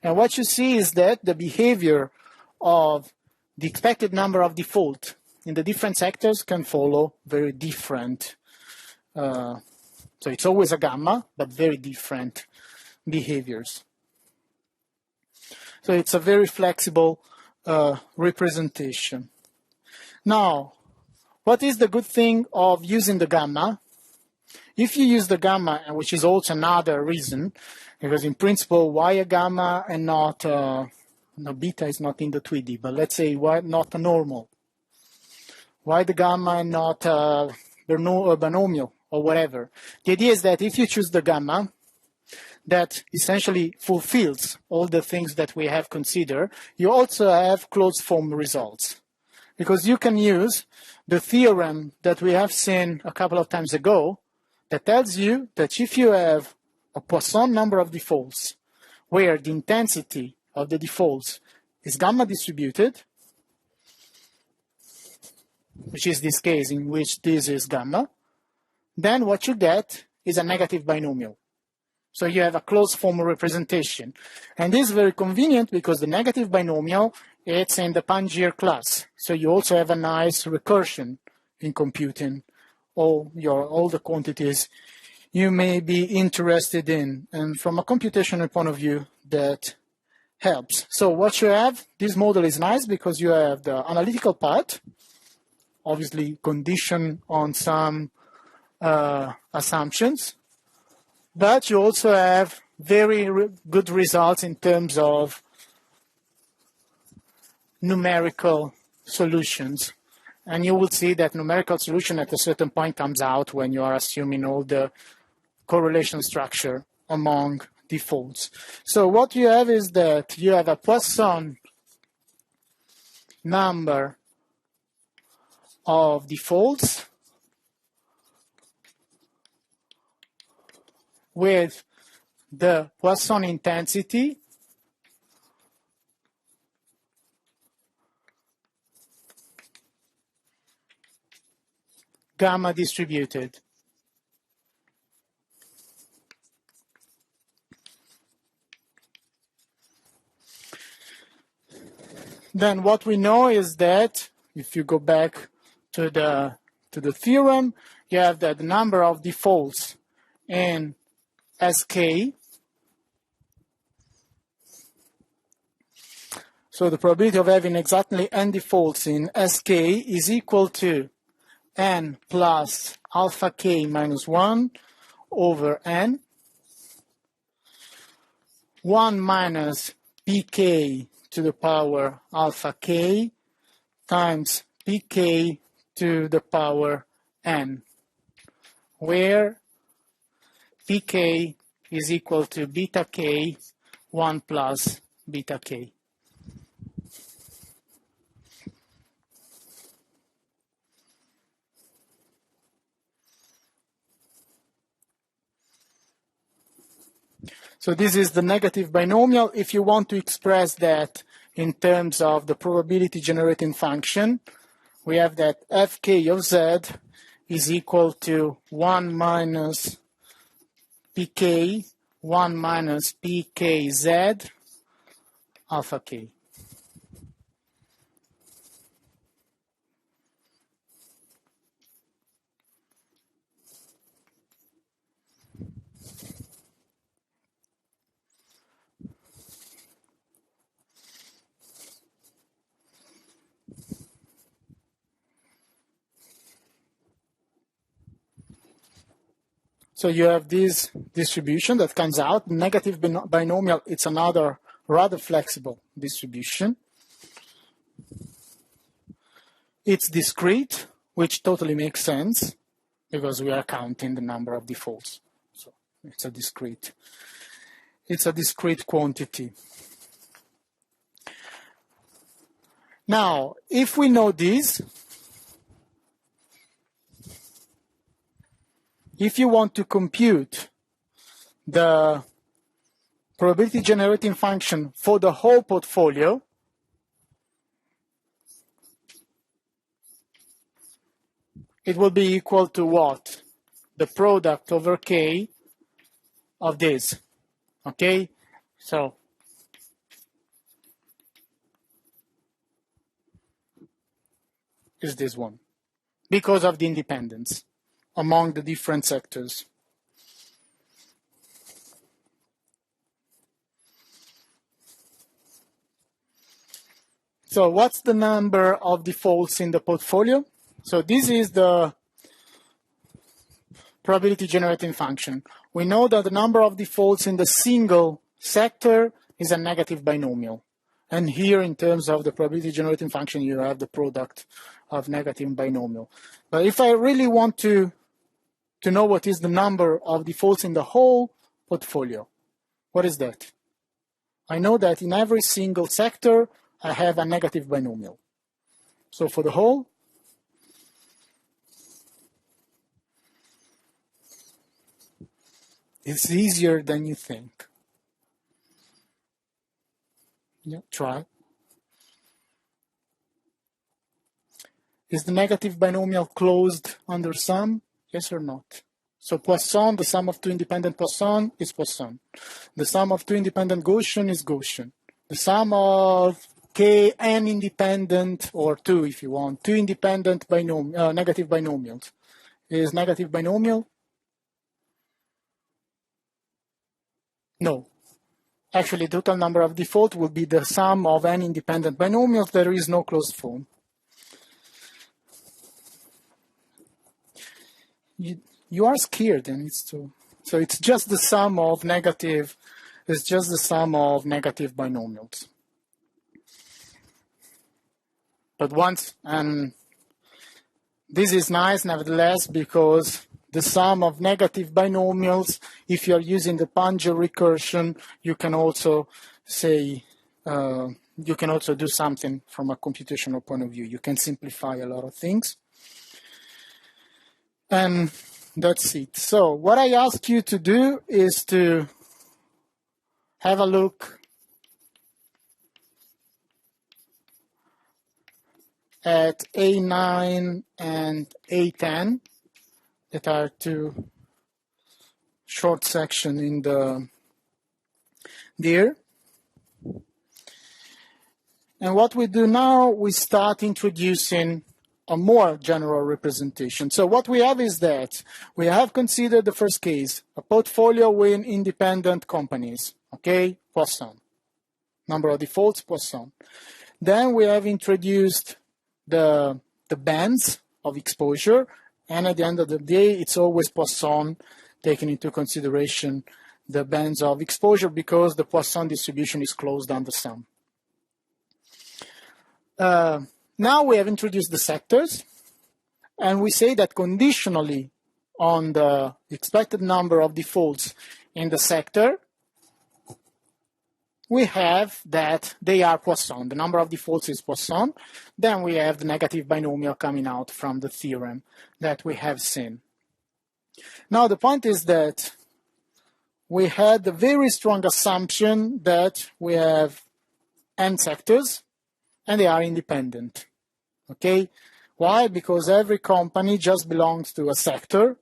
And what you see is that the behavior of the expected number of default in the different sectors can follow very different. So it's always a gamma, but very different behaviors. So it's a very flexible representation. Now, what is the good thing of using the gamma? If you use the gamma, which is also another reason, because in principle, why a gamma and not, no, beta is not in the 2D, but let's say why not a normal? Why the gamma and not a binomial or whatever? The idea is that if you choose the gamma, that essentially fulfills all the things that we have considered, you also have closed form results. Because you can use the theorem that we have seen a couple of times ago that tells you that if you have a Poisson number of defaults where the intensity of the defaults is gamma distributed, which is this case in which this is gamma, then what you get is a negative binomial. So you have a closed form representation. And this is very convenient because the negative binomial, it's in the Pangier class. So you also have a nice recursion in computing all the quantities you may be interested in. And from a computational point of view, that helps. So what you have, this model is nice because you have the analytical part, obviously conditioned on some assumptions, but you also have very good results in terms of numerical solutions. And you will see that numerical solution at a certain point comes out when you are assuming all the correlation structure among defaults. So what you have is that you have a Poisson number of defaults with the Poisson intensity gamma distributed. Then what we know is that if you go back to the theorem, you have that the number of defaults in Sk. So the probability of having exactly n defaults in Sk is equal to n plus alpha k minus 1 over n, 1 minus pk to the power alpha k times pk to the power n, where pk is equal to beta k 1 plus beta k. So this is the negative binomial. If you want to express that in terms of the probability generating function, we have that fk of z is equal to 1 minus pk, 1 minus pkz alpha k. So you have this distribution that comes out. Negative binomial, it's another rather flexible distribution. It's discrete, which totally makes sense because we are counting the number of defaults. So it's a discrete quantity. Now, if we know this, if you want to compute the probability generating function for the whole portfolio, it will be equal to what? The product over k of this, okay? So is this one, because of the independence among the different sectors. So what's the number of defaults in the portfolio? So this is the probability generating function. We know that the number of defaults in the single sector is a negative binomial. And here, in terms of the probability generating function, you have the product of negative binomial. But if I really want to know what is the number of defaults in the whole portfolio, what is that? I know that in every single sector, I have a negative binomial. So for the whole, it's easier than you think. Yeah, try. Is the negative binomial closed under sum? Yes or not? So Poisson, the sum of two independent Poisson is Poisson. The sum of two independent Gaussian is Gaussian. The sum of kn independent, or two if you want, two independent negative binomials is negative binomial? No. Actually, the total number of default will be the sum of n independent binomials. There is no closed form. You are scared, and it's true. So it's just the sum of negative. It's just the sum of negative binomials. But once, and this is nice, nevertheless, because the sum of negative binomials, if you are using the Pange recursion, you can also say, you can also do something from a computational point of view. You can simplify a lot of things. And that's it. So what I ask you to do is to have a look at A9 and A10 that are two short sections in there. And what we do now, we start introducing a more general representation. So what we have is that we have considered the first case, a portfolio with independent companies, okay, Poisson, number of defaults, Poisson. Then we have introduced the bands of exposure, and at the end of the day, it's always Poisson taking into consideration the bands of exposure because the Poisson distribution is closed under sum. Now we have introduced the sectors, and we say that conditionally on the expected number of defaults in the sector, we have that they are Poisson. The number of defaults is Poisson. Then we have the negative binomial coming out from the theorem that we have seen. Now the point is that we had a very strong assumption that we have n sectors and they are independent. Okay? Why? Because every company just belongs to a sector.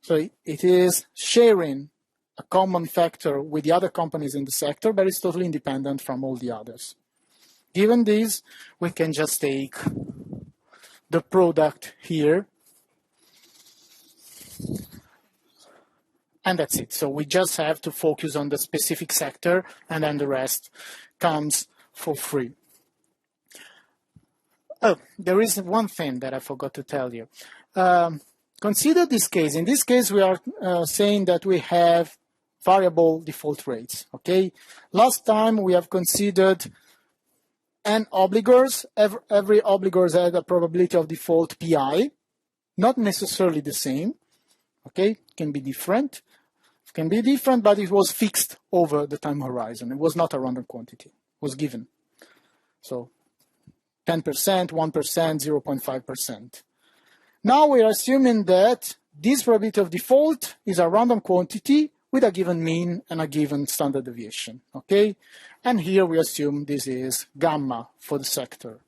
So it is sharing a common factor with the other companies in the sector, but it's totally independent from all the others. Given this, we can just take the product here, and that's it. So we just have to focus on the specific sector, and then the rest comes for free. Oh, there is one thing that I forgot to tell you. Consider this case. In this case, we are saying that we have variable default rates, okay? Last time we have considered n obligors. Every obligors had a probability of default pi, not necessarily the same, okay? Can be different. It can be different, but it was fixed over the time horizon. It was not a random quantity. It was given. So 10%, 1%, 0.5%. Now we are assuming that this probability of default is a random quantity with a given mean and a given standard deviation, okay? And here we assume this is gamma for the sector.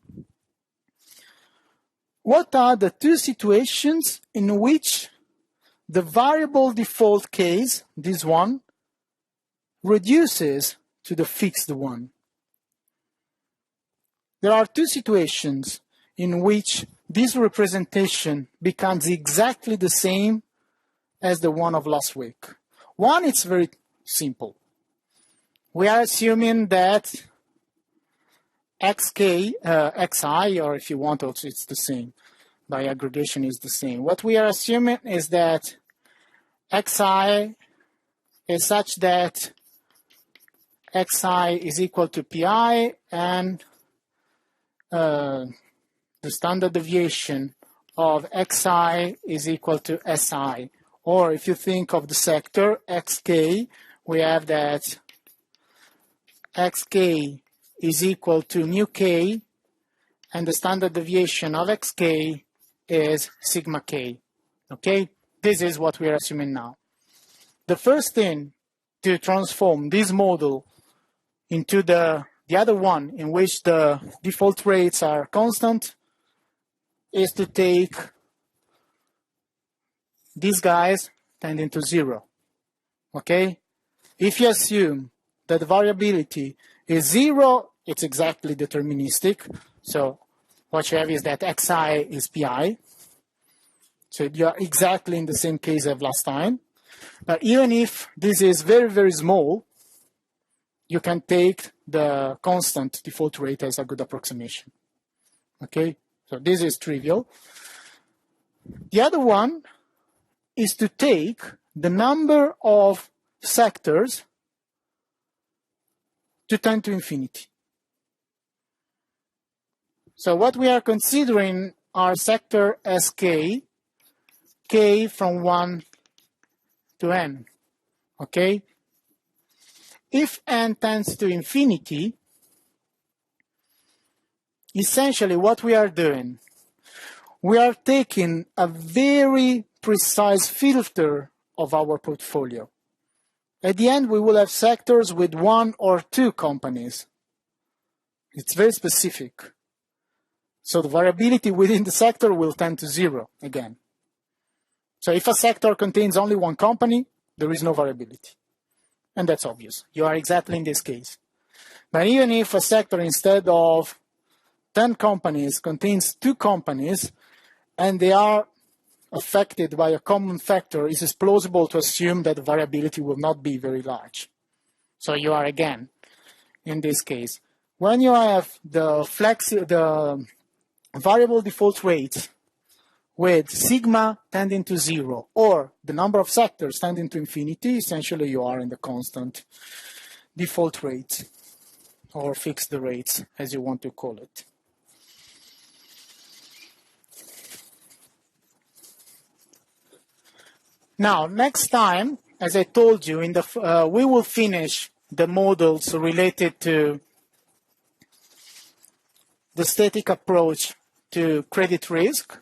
What are the two situations in which the variable default case, this one, reduces to the fixed one? There are two situations in which this representation becomes exactly the same as the one of last week. One, it's very simple. We are assuming that xi, or if you want also it's the same, by aggregation is the same. What we are assuming is that xi is such that xi is equal to pi and the standard deviation of xi is equal to si. Or if you think of the sector xk, we have that xk is equal to mu k, and the standard deviation of xk is sigma k. Okay? This is what we are assuming now. The first thing to transform this model into the other one in which the default rates are constant is to take these guys tending to 0. Okay? If you assume that the variability is 0, it's exactly deterministic. So what you have is that xi is pi. So you are exactly in the same case as last time. But even if this is very, very small, you can take the constant default rate as a good approximation. Okay? So this is trivial. The other one is to take the number of sectors to tend to infinity. So what we are considering are sector sk, k from 1 to n. Okay? If n tends to infinity, essentially what we are doing, we are taking a very precise filter of our portfolio. At the end, we will have sectors with 1 or 2 companies. It's very specific. So the variability within the sector will tend to 0 again. So if a sector contains only 1 company, there is no variability. And that's obvious. You are exactly in this case. But even if a sector instead of 10 companies contains 2 companies, and they are affected by a common factor, it is plausible to assume that the variability will not be very large. So you are, again, in this case, when you have the variable default rate with sigma tending to 0 or the number of sectors tending to infinity, essentially you are in the constant default rate or fixed rates, as you want to call it. Now, next time, as I told you, we will finish the models related to the static approach to credit risk.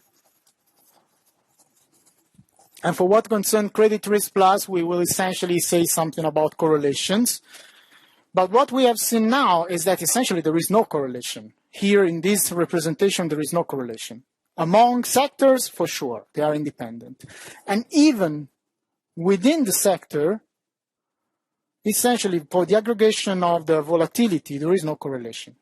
And for what concerns credit risk plus, we will essentially say something about correlations. But what we have seen now is that essentially there is no correlation. Here in this representation, there is no correlation. Among sectors, for sure, they are independent. And even within the sector, essentially for the aggregation of the volatility, there is no correlation.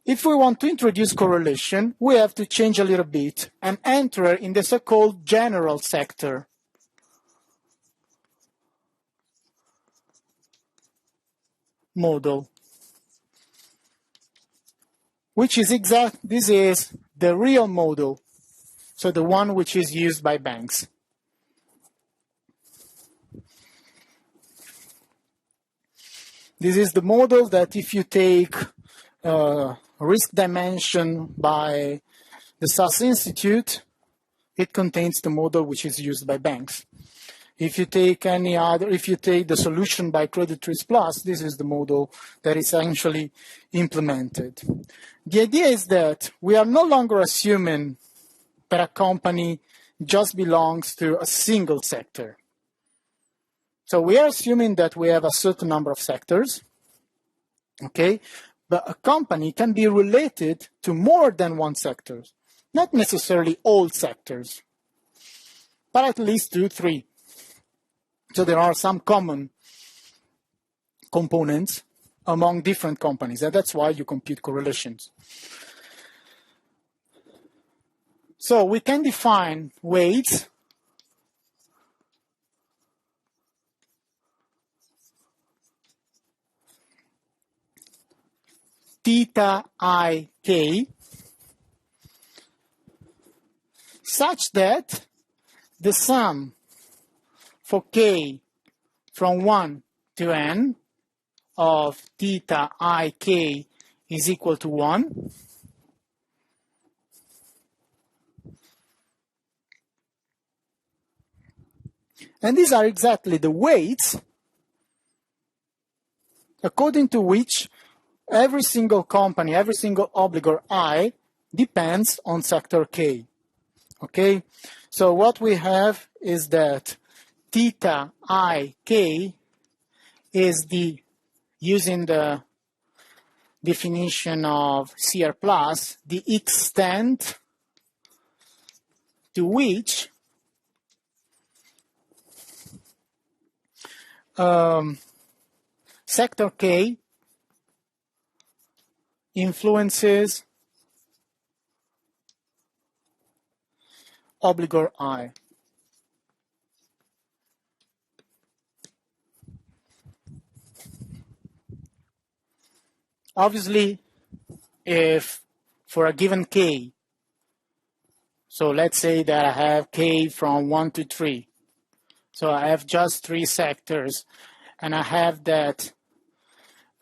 If we want to introduce correlation, we have to change a little bit and enter in the so-called general sector. Model, which is this is the real model, so the one which is used by banks. This is the model that if you take risk dimension by the SAS Institute, it contains the model which is used by banks. If you take the solution by Credit Risk Plus, this is the model that is actually implemented. The idea is that we are no longer assuming that a company just belongs to a single sector. So we are assuming that we have a certain number of sectors, okay? But a company can be related to more than one sector, not necessarily all sectors, but at least 2, 3. So there are some common components among different companies, and that's why you compute correlations. So we can define weights theta I k such that the sum for k from 1 to n of theta I k is equal to 1. And these are exactly the weights according to which every single company, every single obligor I depends on sector K. Okay? So what we have is that theta I k is using the definition of CR plus, the extent to which sector K influences obligor I. Obviously, if for a given K, so let's say that I have K from 1 to 3, so I have just 3 sectors, and I have that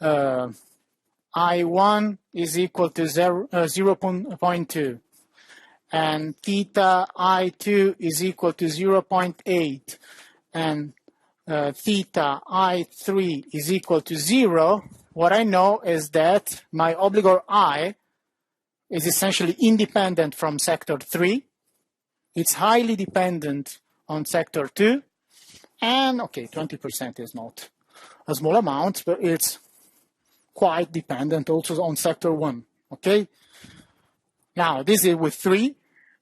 I1 is equal to 0.2, and theta I2 is equal to 0.8, and theta I3 is equal to 0, what I know is that my obligor I is essentially independent from sector 3. It's highly dependent on sector 2. And, okay, 20% is not a small amount, but it's quite dependent also on sector 1, okay? Now, this is with 3.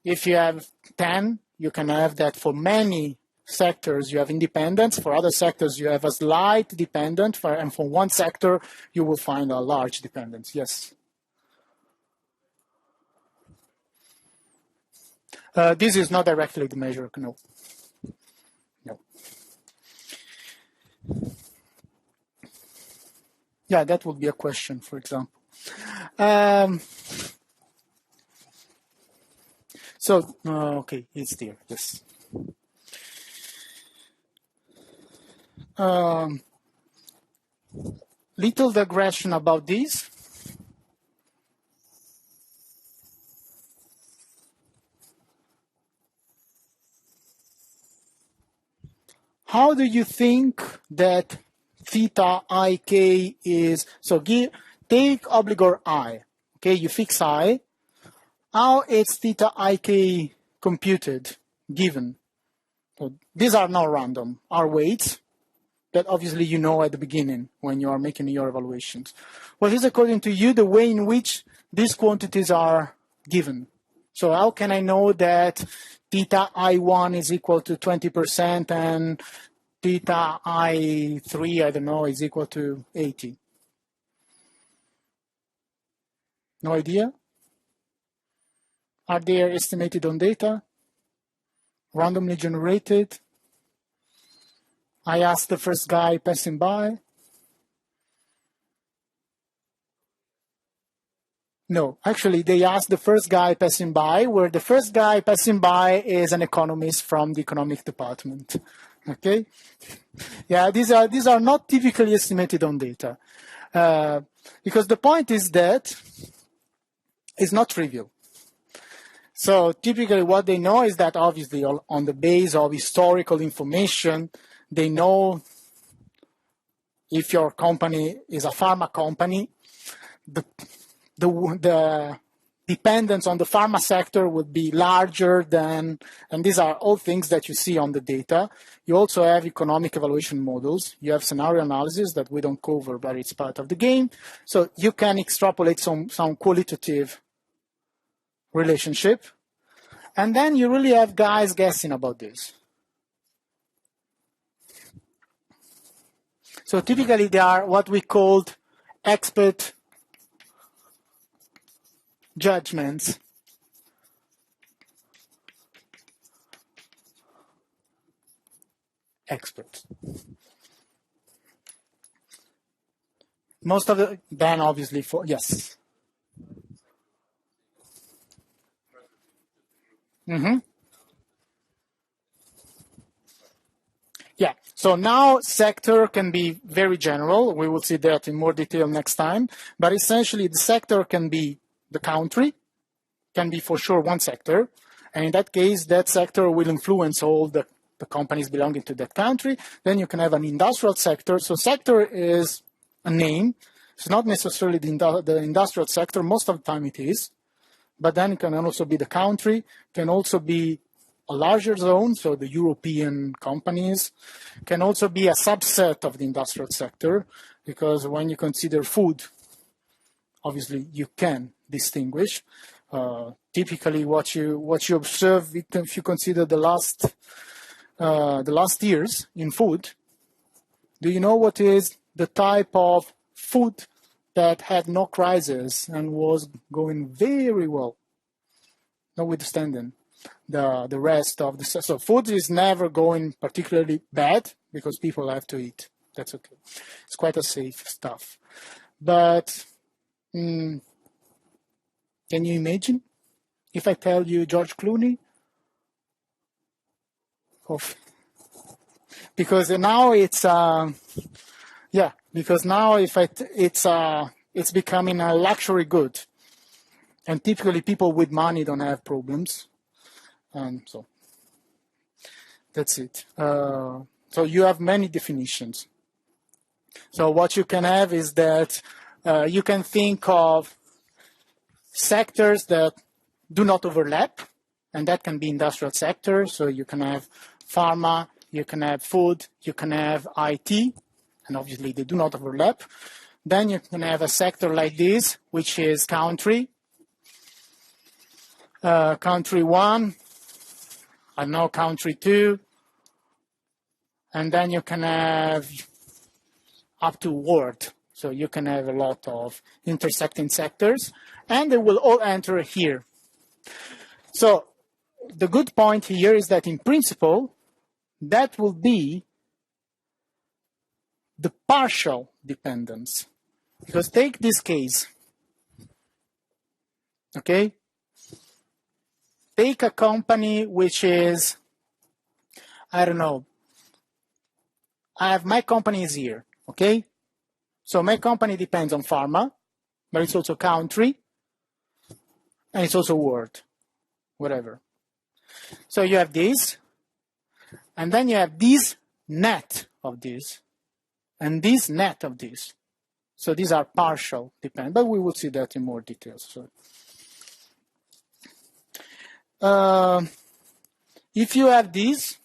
If you have 10, you can have that for many sectors you have independence. For other sectors, you have a slight dependence. And for one sector, you will find a large dependence. Yes? This is not directly the measure, no. No. Yeah, that would be a question, for example. Okay, it's there, yes. Little digression about this. How do you think that theta ik is? So take obligor I. Okay, you fix I. How is theta ik computed, given? So these are not random, are weights that obviously you know at the beginning when you are making your evaluations. What is, according to you, the way in which these quantities are given? So how can I know that theta I1 is equal to 20% and theta I3, I don't know, is equal to 80? No idea? Are they estimated on data? Randomly generated? I asked the first guy passing by. No, actually, they asked the first guy passing by, where the first guy passing by is an economist from the economic department. Okay? Yeah, these are not typically estimated on data. Because the point is that it's not trivial. So typically what they know is that obviously on the base of historical information, they know if your company is a pharma company, the dependence on the pharma sector would be larger than, and these are all things that you see on the data. You also have economic evaluation models. You have scenario analysis that we don't cover, but it's part of the game. So you can extrapolate some qualitative relationship. And then you really have guys guessing about this. So typically they are what we called expert judgments. Experts. Most of the, then obviously for, yes. Mm-hmm. Yeah, so now sector can be very general. We will see that in more detail next time. But essentially the sector can be the country, can be for sure one sector. And in that case, that sector will influence all the companies belonging to that country. Then you can have an industrial sector. So sector is a name. It's not necessarily the industrial sector. Most of the time it is. But then it can also be the country, can also be a larger zone, so the European companies, can also be a subset of the industrial sector, because when you consider food, obviously you can distinguish. Typically what you observe, if you consider the last years in food, do you know what is the type of food that had no crisis and was going very well, notwithstanding the rest of the, so food is never going particularly bad because people have to eat. That's okay. It's quite a safe stuff. But can you imagine if I tell you George Clooney? Because now it's yeah. Because now it's becoming a luxury good, and typically people with money don't have problems. So that's it. So you have many definitions. So what you can have is that you can think of sectors that do not overlap, and that can be industrial sector. So you can have pharma, you can have food, you can have IT, and obviously they do not overlap. Then you can have a sector like this, which is country. Country 1, I know country 2, and then you can have up to world. So you can have a lot of intersecting sectors, and they will all enter here. So the good point here is that in principle, that will be the partial dependence. Because take this case, okay? Take a company which is, I don't know, my company is here, okay? So my company depends on pharma, but it's also country, and it's also word, whatever. So you have this, and then you have this net of this, and this net of this. So these are partial dependent, but we will see that in more details. So, if you have this,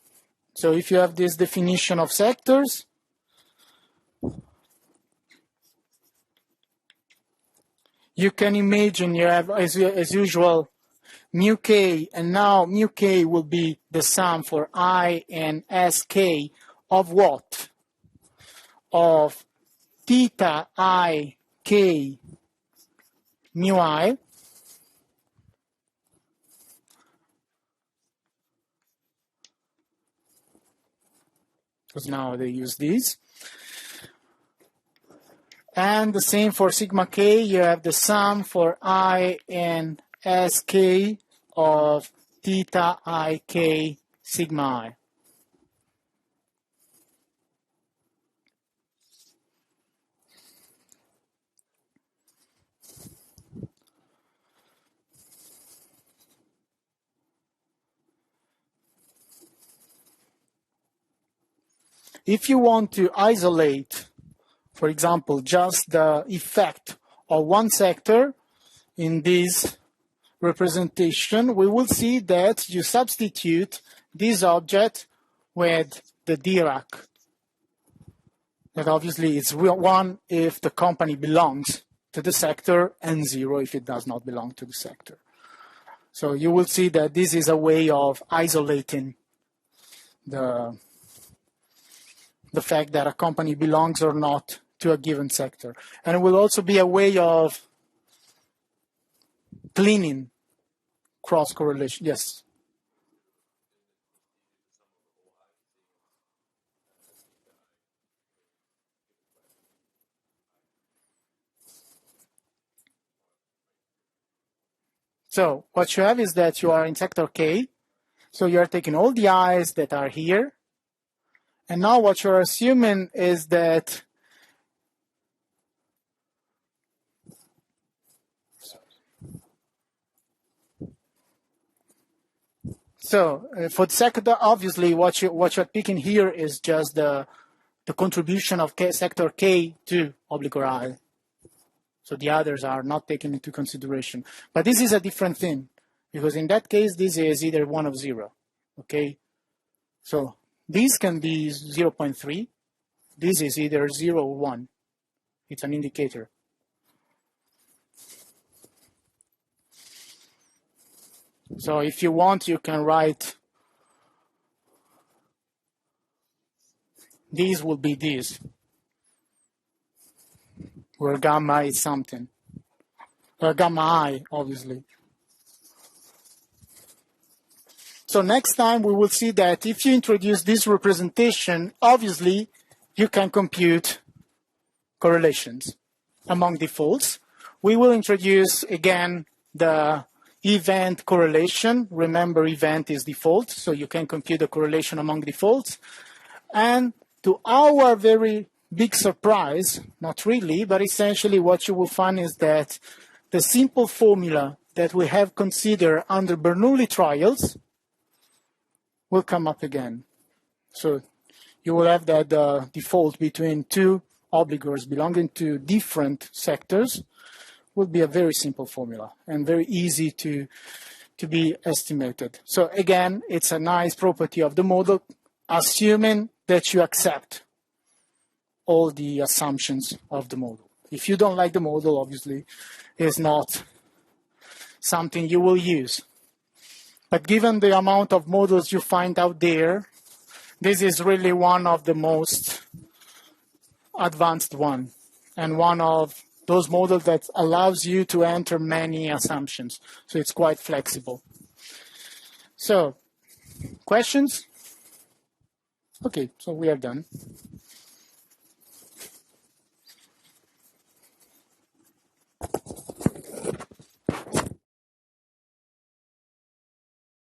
so if you have this definition of sectors, you can imagine you have, as usual, mu k, and now mu k will be the sum for I and sk of what? Of theta I k mu I, because now they use these. And the same for sigma k, you have the sum for I and sk of theta I k sigma I. If you want to isolate, for example, just the effect of one sector in this representation, we will see that you substitute this object with the Dirac. That obviously is 1 if the company belongs to the sector and 0 if it does not belong to the sector. So you will see that this is a way of isolating the fact that a company belongs or not to a given sector. And it will also be a way of cleaning cross-correlation. Yes? So what you have is that you are in sector K. So you are taking all the i's that are here. And now what you're assuming is that for the sector, obviously what you're picking here is just the contribution of sector K to obligor I. So the others are not taken into consideration. But this is a different thing, because in that case, this is either 1 or 0, okay? So this can be 0.3. This is either 0 or 1. It's an indicator. So if you want, you can write, these will be these, where gamma is something. Gamma I, obviously. So next time we will see that if you introduce this representation, obviously you can compute correlations among defaults. We will introduce again the event correlation. Remember, event is default, so you can compute the correlation among defaults. And to our very big surprise, not really, but essentially what you will find is that the simple formula that we have considered under Bernoulli trials will come up again. So you will have that default between two obligors belonging to different sectors will be a very simple formula and very easy to be estimated. So again, it's a nice property of the model, assuming that you accept all the assumptions of the model. If you don't like the model, obviously, it's not something you will use. But given the amount of models you find out there, this is really one of the most advanced one, and one of those models that allows you to enter many assumptions. So it's quite flexible. So, questions? Okay, so we are done.